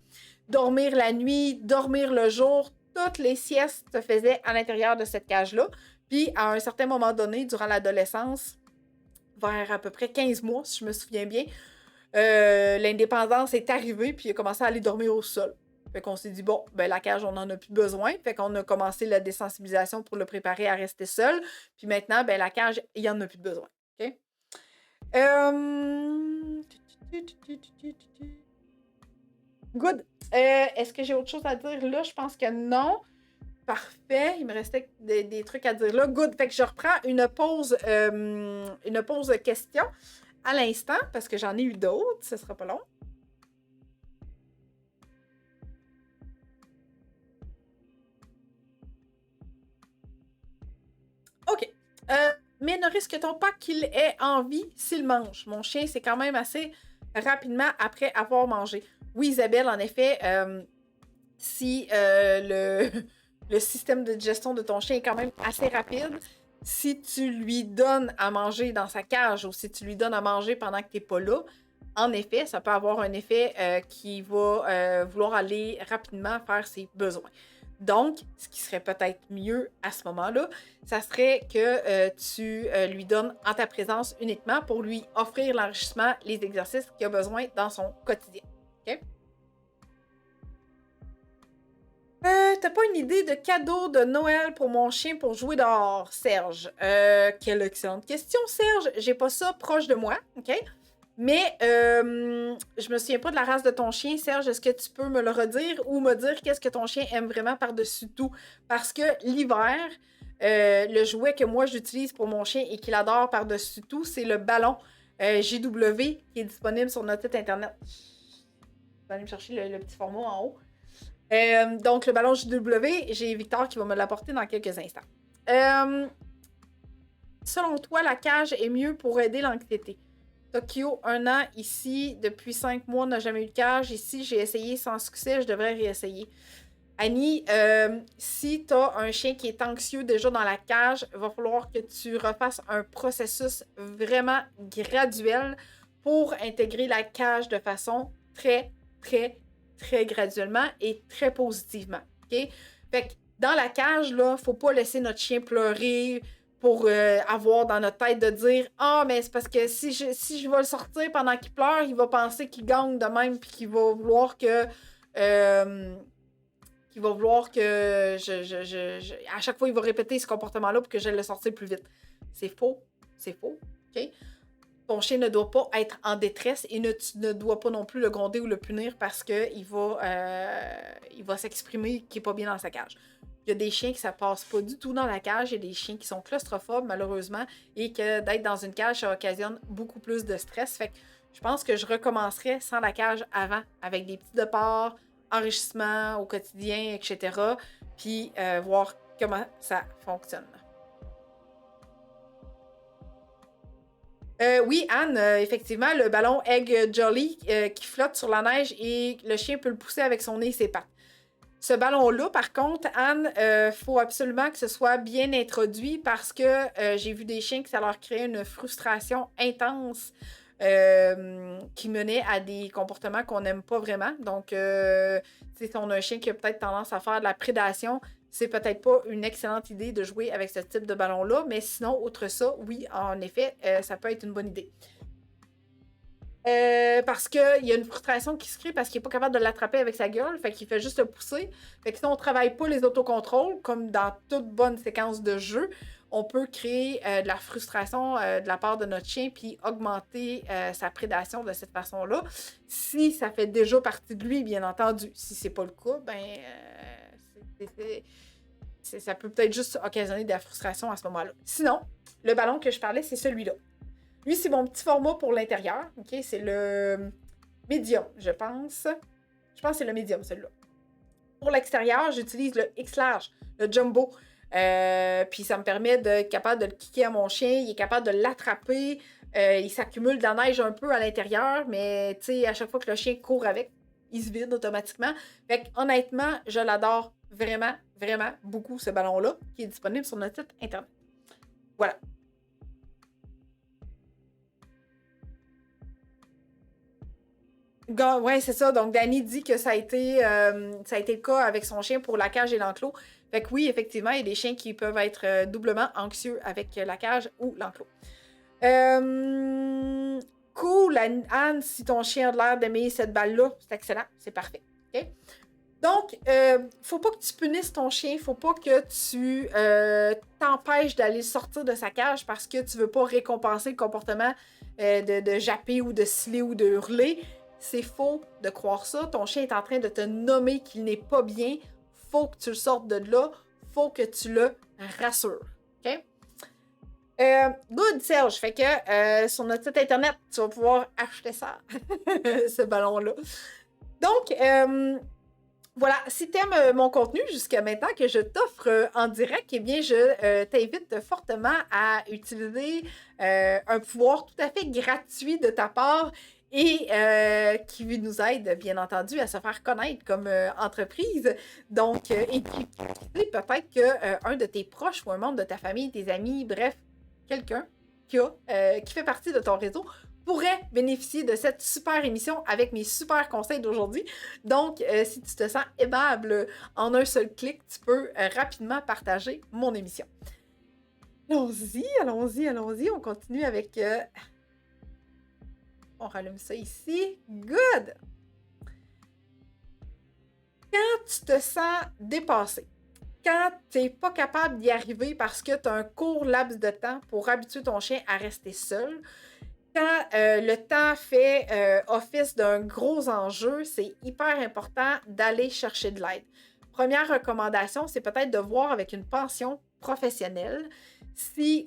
Dormir la nuit, dormir le jour, toutes les siestes se faisaient à l'intérieur de cette cage-là. Puis, à un certain moment donné, durant l'adolescence, vers à peu près 15 mois, si je me souviens bien, l'indépendance est arrivée, puis il a commencé à aller dormir au sol. Fait qu'on s'est dit, bon, ben la cage, on n'en a plus besoin. Fait qu'on a commencé la désensibilisation pour le préparer à rester seul. Puis maintenant, ben la cage, il n'y en a plus besoin. OK? Good. Est-ce que j'ai autre chose à dire là? Je pense que non. Parfait. Il me restait des trucs à dire là. Good. Fait que je reprends une pause question à l'instant parce que j'en ai eu d'autres. Ce sera pas long. OK. Mais ne risque-t-on pas qu'il ait envie s'il mange? Mon chien, c'est quand même assez rapidement après avoir mangé. Oui, Isabelle, en effet, si le système de digestion de ton chien est quand même assez rapide, si tu lui donnes à manger dans sa cage ou si tu lui donnes à manger pendant que tu n'es pas là, en effet, ça peut avoir un effet qui va vouloir aller rapidement faire ses besoins. Donc, ce qui serait peut-être mieux à ce moment-là, ça serait que tu lui donnes en ta présence uniquement pour lui offrir l'enrichissement, les exercices qu'il a besoin dans son quotidien. OK? T'as pas une idée de cadeau de Noël pour mon chien pour jouer dehors, Serge? Quelle excellente question, Serge. J'ai pas ça proche de moi, OK? Mais je me souviens pas de la race de ton chien, Serge. Est-ce que tu peux me le redire ou me dire qu'est-ce que ton chien aime vraiment par-dessus tout? Parce que l'hiver, le jouet que moi j'utilise pour mon chien et qu'il adore par-dessus tout, c'est le ballon JW qui est disponible sur notre site internet. Je vais aller me chercher le petit format en haut. Donc, le ballon JW, j'ai Victor qui va me l'apporter dans quelques instants. Selon toi, la cage est mieux pour aider l'anxiété? Tokyo, 1 an. Ici, depuis 5 mois, n'a jamais eu de cage. Ici, j'ai essayé sans succès. Je devrais réessayer. Annie, si tu as un chien qui est anxieux déjà dans la cage, il va falloir que tu refasses un processus vraiment graduel pour intégrer la cage de façon très, très, très graduellement et très positivement. OK? Fait que dans la cage, là, faut pas laisser notre chien pleurer pour avoir dans notre tête de dire « Ah, mais c'est parce que si je vais le sortir pendant qu'il pleure, il va penser qu'il gagne de même puis qu'il va vouloir que... à chaque fois, il va répéter ce comportement-là pour que j'aille le sortir plus vite. » C'est faux. C'est faux. OK? Ton chien ne doit pas être en détresse et tu ne dois pas non plus le gronder ou le punir parce qu'il va s'exprimer qu'il n'est pas bien dans sa cage. Il y a des chiens que ça passe pas du tout dans la cage. Il y a des chiens qui sont claustrophobes, malheureusement, et que d'être dans une cage, ça occasionne beaucoup plus de stress. Fait que je pense que je recommencerais sans la cage avant, avec des petits départs, enrichissement au quotidien, etc. Puis voir comment ça fonctionne. Oui, Anne, effectivement, le ballon Egg Jolly qui flotte sur la neige et le chien peut le pousser avec son nez et ses pattes. Ce ballon-là, par contre, Anne, faut absolument que ce soit bien introduit parce que j'ai vu des chiens que ça leur créait une frustration intense qui menait à des comportements qu'on n'aime pas vraiment. Donc, si on a un chien qui a peut-être tendance à faire de la prédation, c'est peut-être pas une excellente idée de jouer avec ce type de ballon-là, mais sinon, outre ça, oui, en effet, ça peut être une bonne idée. Parce qu'il y a une frustration qui se crée parce qu'il n'est pas capable de l'attraper avec sa gueule, fait qu'il fait juste le pousser. Fait que si on ne travaille pas les autocontrôles, comme dans toute bonne séquence de jeu, on peut créer de la frustration de la part de notre chien puis augmenter sa prédation de cette façon-là. Si ça fait déjà partie de lui, bien entendu. Si c'est pas le cas, ben ça peut peut-être juste occasionner de la frustration à ce moment-là. Sinon, le ballon que je parlais, c'est celui-là. Lui, c'est mon petit format pour l'intérieur. OK? C'est le médium, je pense. Je pense que c'est le médium, celui-là. Pour l'extérieur, j'utilise le X-Large, le Jumbo. Puis ça me permet d'être capable de le kicker à mon chien. Il est capable de l'attraper. Il s'accumule de la neige un peu à l'intérieur, mais tu sais, à chaque fois que le chien court avec, il se vide automatiquement. Fait que, honnêtement, je l'adore vraiment, vraiment beaucoup, ce ballon-là, qui est disponible sur notre site Internet. Voilà. Ouais, c'est ça. Donc, Danny dit que ça a été le cas avec son chien pour la cage et l'enclos. Fait que oui, effectivement, il y a des chiens qui peuvent être doublement anxieux avec la cage ou l'enclos. Cool, Anne, si ton chien a l'air d'aimer cette balle-là, c'est excellent, c'est parfait. OK? Donc, faut pas que tu punisses ton chien, faut pas que tu t'empêches d'aller sortir de sa cage parce que tu veux pas récompenser le comportement de japper ou de sciller ou de hurler. C'est faux de croire ça. Ton chien est en train de te nommer qu'il n'est pas bien. Faut que tu le sortes de là. Faut que tu le rassures. OK? Good, Serge. Fait que sur notre site Internet, tu vas pouvoir acheter ça, ce ballon-là. Donc, voilà, si tu aimes mon contenu jusqu'à maintenant que je t'offre en direct, eh bien, je t'invite fortement à utiliser un pouvoir tout à fait gratuit de ta part et qui nous aide, bien entendu, à se faire connaître comme entreprise. Donc, et puis, peut-être qu'un de tes proches ou un membre de ta famille, tes amis, bref, quelqu'un qui fait partie de ton réseau pourrait bénéficier de cette super émission avec mes super conseils d'aujourd'hui. Donc, si tu te sens aimable en un seul clic, tu peux rapidement partager mon émission. Allons-y, allons-y, allons-y. On continue avec... On rallume ça ici. Good! Quand tu te sens dépassé, quand tu n'es pas capable d'y arriver parce que tu as un court laps de temps pour habituer ton chien à rester seul, quand le temps fait office d'un gros enjeu, c'est hyper important d'aller chercher de l'aide. Première recommandation, c'est peut-être de voir avec une pension professionnelle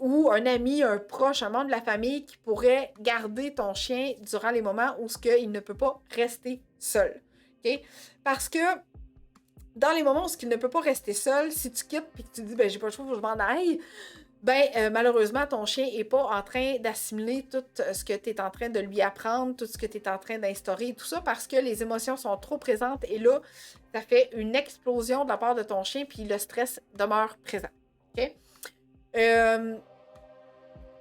ou un ami, un proche, un membre de la famille qui pourrait garder ton chien durant les moments où il ne peut pas rester seul. Okay? Parce que dans les moments où il ne peut pas rester seul, si tu quittes et que tu dis « j'ai pas le choix, faut que je m'en aille », malheureusement, ton chien n'est pas en train d'assimiler tout ce que tu es en train de lui apprendre, tout ce que tu es en train d'instaurer, tout ça parce que les émotions sont trop présentes et là, ça fait une explosion de la part de ton chien puis le stress demeure présent. OK?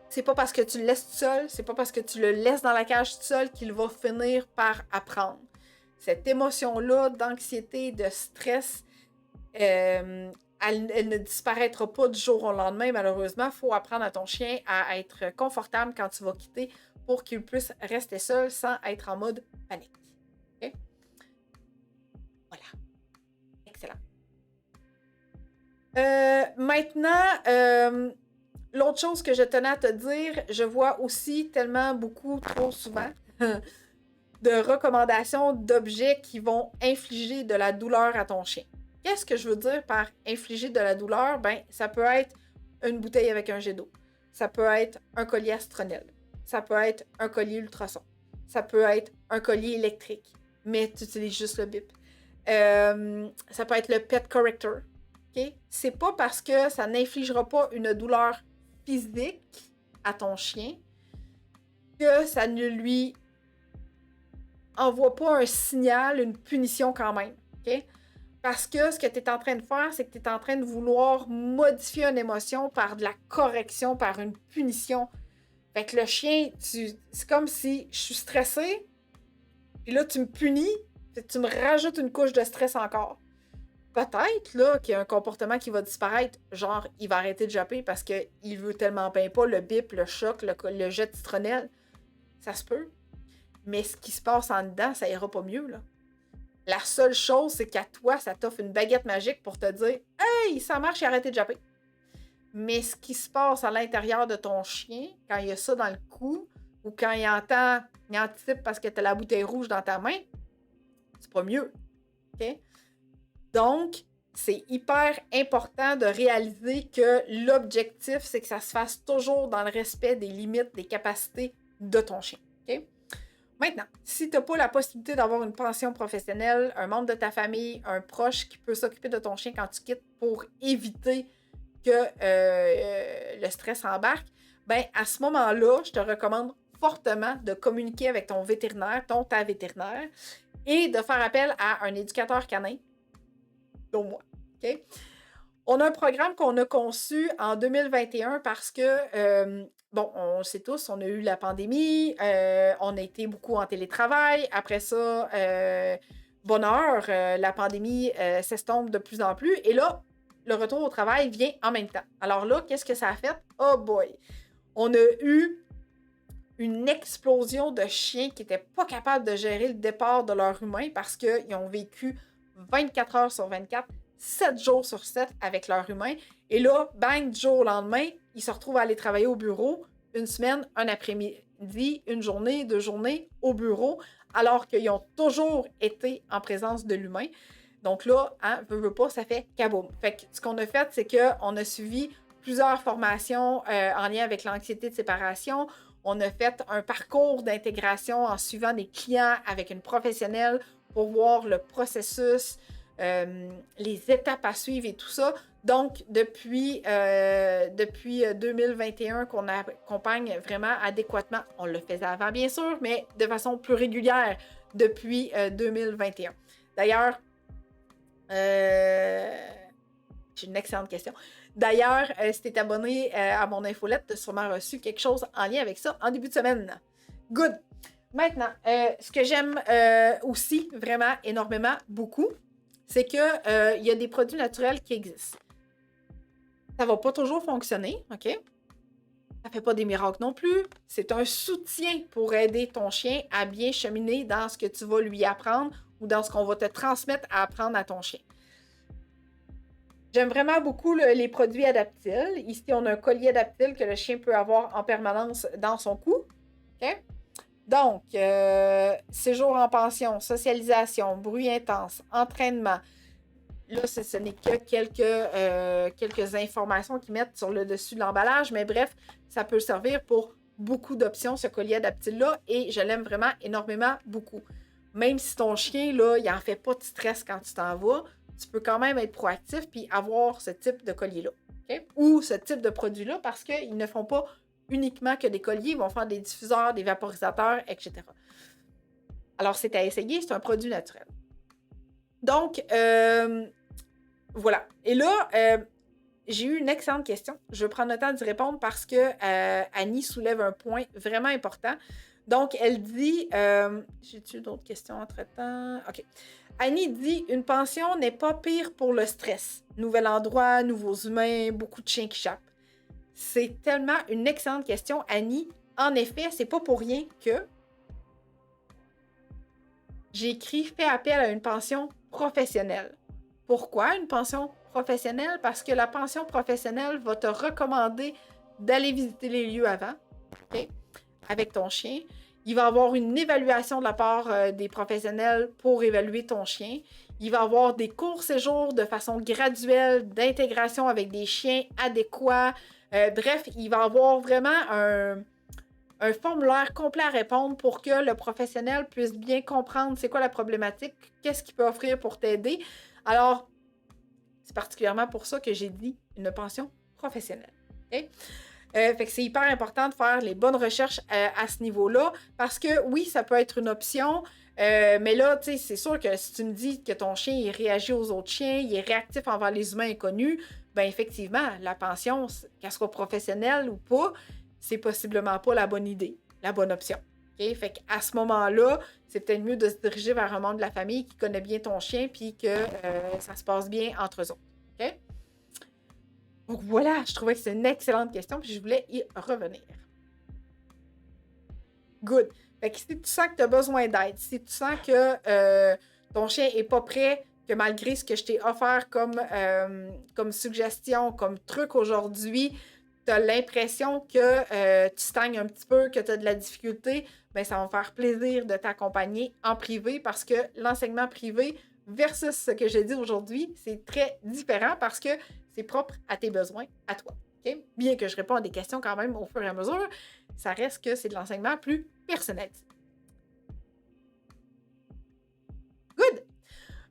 C'est pas parce que tu le laisses tout seul, c'est pas parce que tu le laisses dans la cage tout seul qu'il va finir par apprendre. Cette émotion-là d'anxiété, de stress, elle ne disparaîtra pas du jour au lendemain, malheureusement. Il faut apprendre à ton chien à être confortable quand tu vas quitter pour qu'il puisse rester seul sans être en mode panique. Okay? Voilà. Excellent. Maintenant, l'autre chose que je tenais à te dire, je vois aussi tellement beaucoup, trop souvent, de recommandations d'objets qui vont infliger de la douleur à ton chien. Qu'est-ce que je veux dire par infliger de la douleur? Ben, ça peut être une bouteille avec un jet d'eau. Ça peut être un collier astronel. Ça peut être un collier ultrason. Ça peut être un collier électrique, mais tu utilises juste le bip. Ça peut être le pet corrector. Okay? C'est pas parce que ça n'infligera pas une douleur physique à ton chien que ça ne lui envoie pas un signal, une punition quand même. Okay? Parce que ce que tu es en train de faire, c'est que tu es en train de vouloir modifier une émotion par de la correction, par une punition. Fait que le chien, c'est comme si je suis stressée, puis là, tu me punis, puis tu me rajoutes une couche de stress encore. Peut-être là qu'il y a un comportement qui va disparaître, genre il va arrêter de japper parce qu'il veut tellement bien pas le bip, le choc, le jet de citronnelle. Ça se peut. Mais ce qui se passe en dedans, ça ira pas mieux, là. La seule chose, c'est qu'à toi, ça t'offre une baguette magique pour te dire « Hey, ça marche, il a arrêté de japper. » Mais ce qui se passe à l'intérieur de ton chien, quand il y a ça dans le cou, ou quand il anticipe parce que tu as la bouteille rouge dans ta main, c'est pas mieux. OK? Donc, c'est hyper important de réaliser que l'objectif, c'est que ça se fasse toujours dans le respect des limites, des capacités de ton chien. OK? Maintenant, si tu n'as pas la possibilité d'avoir une pension professionnelle, un membre de ta famille, un proche qui peut s'occuper de ton chien quand tu quittes pour éviter que le stress embarque, ben à ce moment-là, je te recommande fortement de communiquer avec ton vétérinaire, ta vétérinaire, et de faire appel à un éducateur canin, dont moi. Okay? On a un programme qu'on a conçu en 2021 parce que, bon, on le sait tous, on a eu la pandémie, on a été beaucoup en télétravail. Après ça, bonheur, la pandémie s'estompe de plus en plus. Et là, le retour au travail vient en même temps. Alors là, qu'est-ce que ça a fait? Oh boy! On a eu une explosion de chiens qui n'étaient pas capables de gérer le départ de leur humain parce qu'ils ont vécu 24 heures sur 24, 7 jours sur 7 avec leur humain. Et là, bang, du jour au lendemain, ils se retrouvent à aller travailler au bureau une semaine, un après-midi, une journée, 2 journées au bureau, alors qu'ils ont toujours été en présence de l'humain. Donc là, veux pas, ça fait kaboum. Fait que ce qu'on a fait, c'est qu'on a suivi plusieurs formations en lien avec l'anxiété de séparation. On a fait un parcours d'intégration en suivant des clients avec une professionnelle pour voir le processus, les étapes à suivre et tout ça. Donc, depuis 2021 qu'on accompagne vraiment adéquatement, on le faisait avant bien sûr, mais de façon plus régulière depuis 2021. D'ailleurs, j'ai une excellente question. D'ailleurs, si tu es abonné à mon infolette, tu as sûrement reçu quelque chose en lien avec ça en début de semaine. Good! Maintenant, ce que j'aime aussi vraiment énormément beaucoup, c'est qu'il y a des produits naturels qui existent. Ça va pas toujours fonctionner, OK? Ça fait pas des miracles non plus. C'est un soutien pour aider ton chien à bien cheminer dans ce que tu vas lui apprendre ou dans ce qu'on va te transmettre à apprendre à ton chien. J'aime vraiment beaucoup les produits adaptiles. Ici, on a un collier adaptile que le chien peut avoir en permanence dans son cou. OK? Donc, séjour en pension, socialisation, bruit intense, entraînement. Là, ce n'est que quelques informations qu'ils mettent sur le dessus de l'emballage, mais bref, ça peut servir pour beaucoup d'options, ce collier adaptile-là, et je l'aime vraiment énormément beaucoup. Même si ton chien, là, il n'en fait pas de stress quand tu t'en vas, tu peux quand même être proactif puis avoir ce type de collier-là. Okay? Ou ce type de produit-là parce qu'ils ne font pas uniquement que des colliers, ils vont faire des diffuseurs, des vaporisateurs, etc. Alors, c'est à essayer, c'est un produit naturel. Donc, voilà. Et là, j'ai eu une excellente question. Je vais prendre le temps d'y répondre parce que Annie soulève un point vraiment important. Donc, elle dit... j'ai-tu d'autres questions entre-temps? OK. Annie dit « Une pension n'est pas pire pour le stress. Nouvel endroit, nouveaux humains, beaucoup de chiens qui jappent. » C'est tellement une excellente question, Annie. En effet, c'est pas pour rien que j'ai écrit « Fais appel à une pension professionnelle. » Pourquoi une pension professionnelle? Parce que la pension professionnelle va te recommander d'aller visiter les lieux avant, okay, avec ton chien. Il va y avoir une évaluation de la part des professionnels pour évaluer ton chien. Il va y avoir des courts séjours de façon graduelle, d'intégration avec des chiens adéquats. Bref, il va y avoir vraiment un formulaire complet à répondre pour que le professionnel puisse bien comprendre c'est quoi la problématique, qu'est-ce qu'il peut offrir pour t'aider. Alors, c'est particulièrement pour ça que j'ai dit une pension professionnelle. Okay? Fait que c'est hyper important de faire les bonnes recherches à ce niveau-là, parce que oui, ça peut être une option, mais là, tu sais, c'est sûr que si tu me dis que ton chien, il réagit aux autres chiens, il est réactif envers les humains inconnus, ben effectivement, la pension, qu'elle soit professionnelle ou pas, c'est possiblement pas la bonne idée, la bonne option. Okay? Fait qu'à ce moment-là, c'est peut-être mieux de se diriger vers un membre de la famille qui connaît bien ton chien puis que ça se passe bien entre eux autres. Okay? Donc voilà, je trouvais que c'est une excellente question puis je voulais y revenir. Good. Fait que si tu sens que tu as besoin d'aide, si tu sens que ton chien n'est pas prêt, que malgré ce que je t'ai offert comme suggestion, comme truc aujourd'hui, tu as l'impression que tu stagnes un petit peu, que tu as de la difficulté, bien, ça va me faire plaisir de t'accompagner en privé parce que l'enseignement privé versus ce que j'ai dit aujourd'hui, c'est très différent parce que c'est propre à tes besoins, à toi. Okay? Bien que je réponde à des questions quand même au fur et à mesure, ça reste que c'est de l'enseignement plus personnalisé. Good!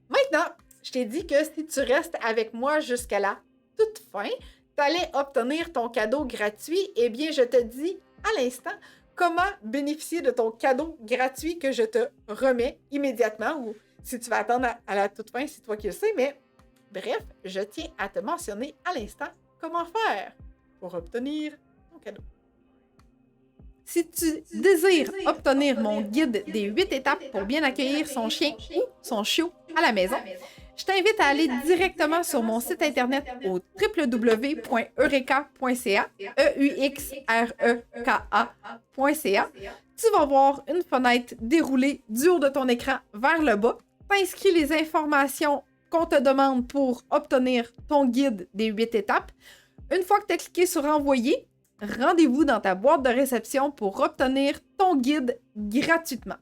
Maintenant, je t'ai dit que si tu restes avec moi jusqu'à la toute fin, tu allais obtenir ton cadeau gratuit. Eh bien, je te dis à l'instant comment bénéficier de ton cadeau gratuit que je te remets immédiatement, ou si tu vas attendre à la toute fin, c'est toi qui le sais, mais bref, je tiens à te mentionner à l'instant comment faire pour obtenir ton cadeau. Si tu désires obtenir mon guide des 8 étapes pour bien accueillir son chien ou son chiot à la maison, je t'invite à aller directement sur mon site internet au www.eureka.ca, EUXREKA.ca. Tu vas voir une fenêtre déroulée du haut de ton écran vers le bas. T'inscris les informations qu'on te demande pour obtenir ton guide des 8 étapes. Une fois que tu as cliqué sur Envoyer, rendez-vous dans ta boîte de réception pour obtenir ton guide gratuitement.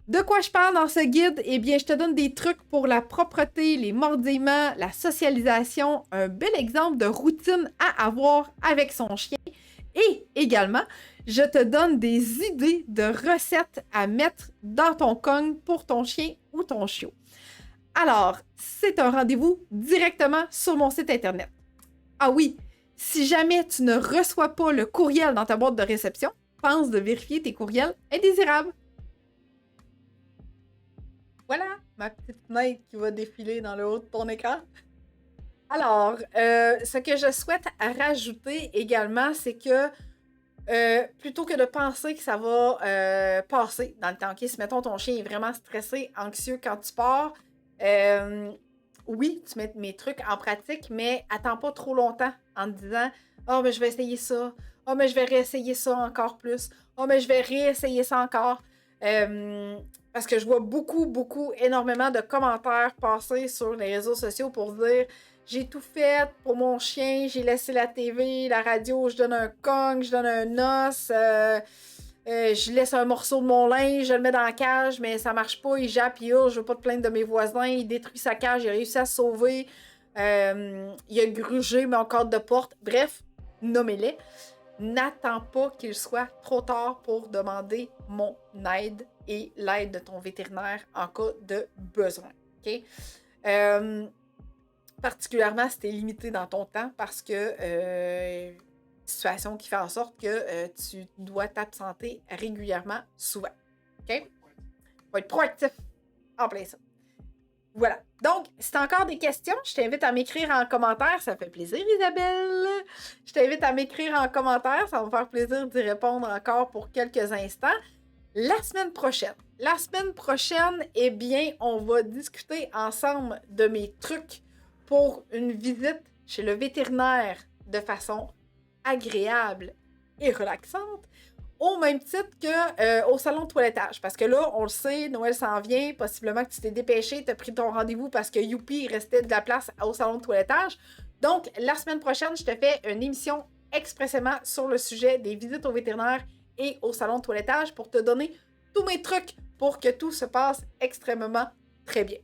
De quoi je parle dans ce guide? Eh bien, je te donne des trucs pour la propreté, les mordillements, la socialisation, un bel exemple de routine à avoir avec son chien. Et également, je te donne des idées de recettes à mettre dans ton cogne pour ton chien ou ton chiot. Alors, c'est un rendez-vous directement sur mon site internet. Ah oui, si jamais tu ne reçois pas le courriel dans ta boîte de réception, pense de vérifier tes courriels indésirables. Voilà, ma petite fenêtre qui va défiler dans le haut de ton écran. Alors, ce que je souhaite rajouter également, c'est que plutôt que de penser que ça va passer dans le temps, okay? Si mettons ton chien est vraiment stressé, anxieux quand tu pars, oui, tu mets mes trucs en pratique, mais attends pas trop longtemps en te disant « Oh, mais je vais essayer ça. Oh, mais je vais réessayer ça encore plus. Oh, mais je vais réessayer ça encore. » Parce que je vois énormément de commentaires passer sur les réseaux sociaux pour dire « J'ai tout fait pour mon chien, j'ai laissé la TV, la radio, je donne un cogne, je donne un os, je laisse un morceau de mon linge, je le mets dans la cage, mais ça marche pas, il jappe, il hurle, je veux pas te plaindre de mes voisins, il détruit sa cage, il a réussi à se sauver, il a grugé mon cadre de porte. » Bref, nommez-les. N'attends pas qu'il soit trop tard pour demander mon aide et l'aide de ton vétérinaire en cas de besoin. Okay? Particulièrement si tu es limité dans ton temps parce que situation qui fait en sorte que tu dois t'absenter régulièrement souvent. OK? Faut être proactif en plein ça. Voilà. Donc, si tu as encore des questions, je t'invite à m'écrire en commentaire. Ça fait plaisir, Isabelle. Je t'invite à m'écrire en commentaire. Ça va me faire plaisir d'y répondre encore pour quelques instants. La semaine prochaine, eh bien, on va discuter ensemble de mes trucs pour une visite chez le vétérinaire de façon agréable et relaxante, au même titre qu'au salon de toilettage. Parce que là, on le sait, Noël s'en vient, possiblement que tu t'es dépêché, tu as pris ton rendez-vous parce que youpi, il restait de la place au salon de toilettage. Donc, la semaine prochaine, je te fais une émission expressément sur le sujet des visites au vétérinaire et au salon de toilettage pour te donner tous mes trucs pour que tout se passe extrêmement très bien.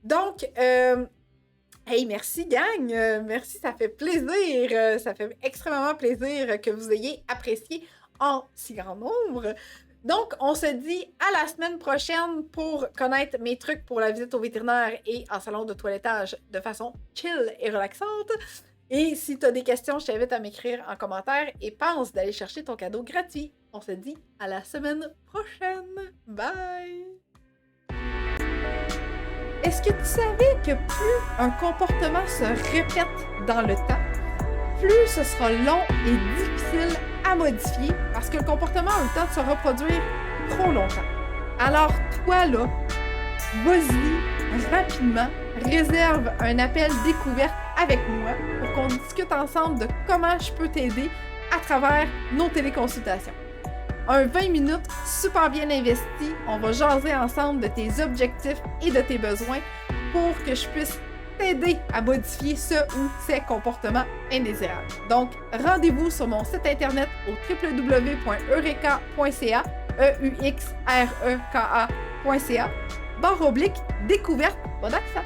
Donc, hey, merci gang! Merci, ça fait plaisir! Ça fait extrêmement plaisir que vous ayez apprécié en si grand nombre. Donc, on se dit à la semaine prochaine pour connaître mes trucs pour la visite au vétérinaire et en salon de toilettage de façon chill et relaxante. Et si tu as des questions, je t'invite à m'écrire en commentaire et pense d'aller chercher ton cadeau gratuit. On se dit à la semaine prochaine! Bye! Est-ce que tu savais que plus un comportement se répète dans le temps, plus ce sera long et difficile à modifier parce que le comportement a le temps de se reproduire trop longtemps. Alors toi là, vas-y rapidement, réserve un appel découverte avec moi pour qu'on discute ensemble de comment je peux t'aider à travers nos téléconsultations. Un 20 minutes super bien investi, on va jaser ensemble de tes objectifs et de tes besoins pour que je puisse t'aider à modifier ce ou ces comportements indésirables. Donc, rendez-vous sur mon site internet au www.eureka.ca, EUXREKA.ca, /découverte, bon accent.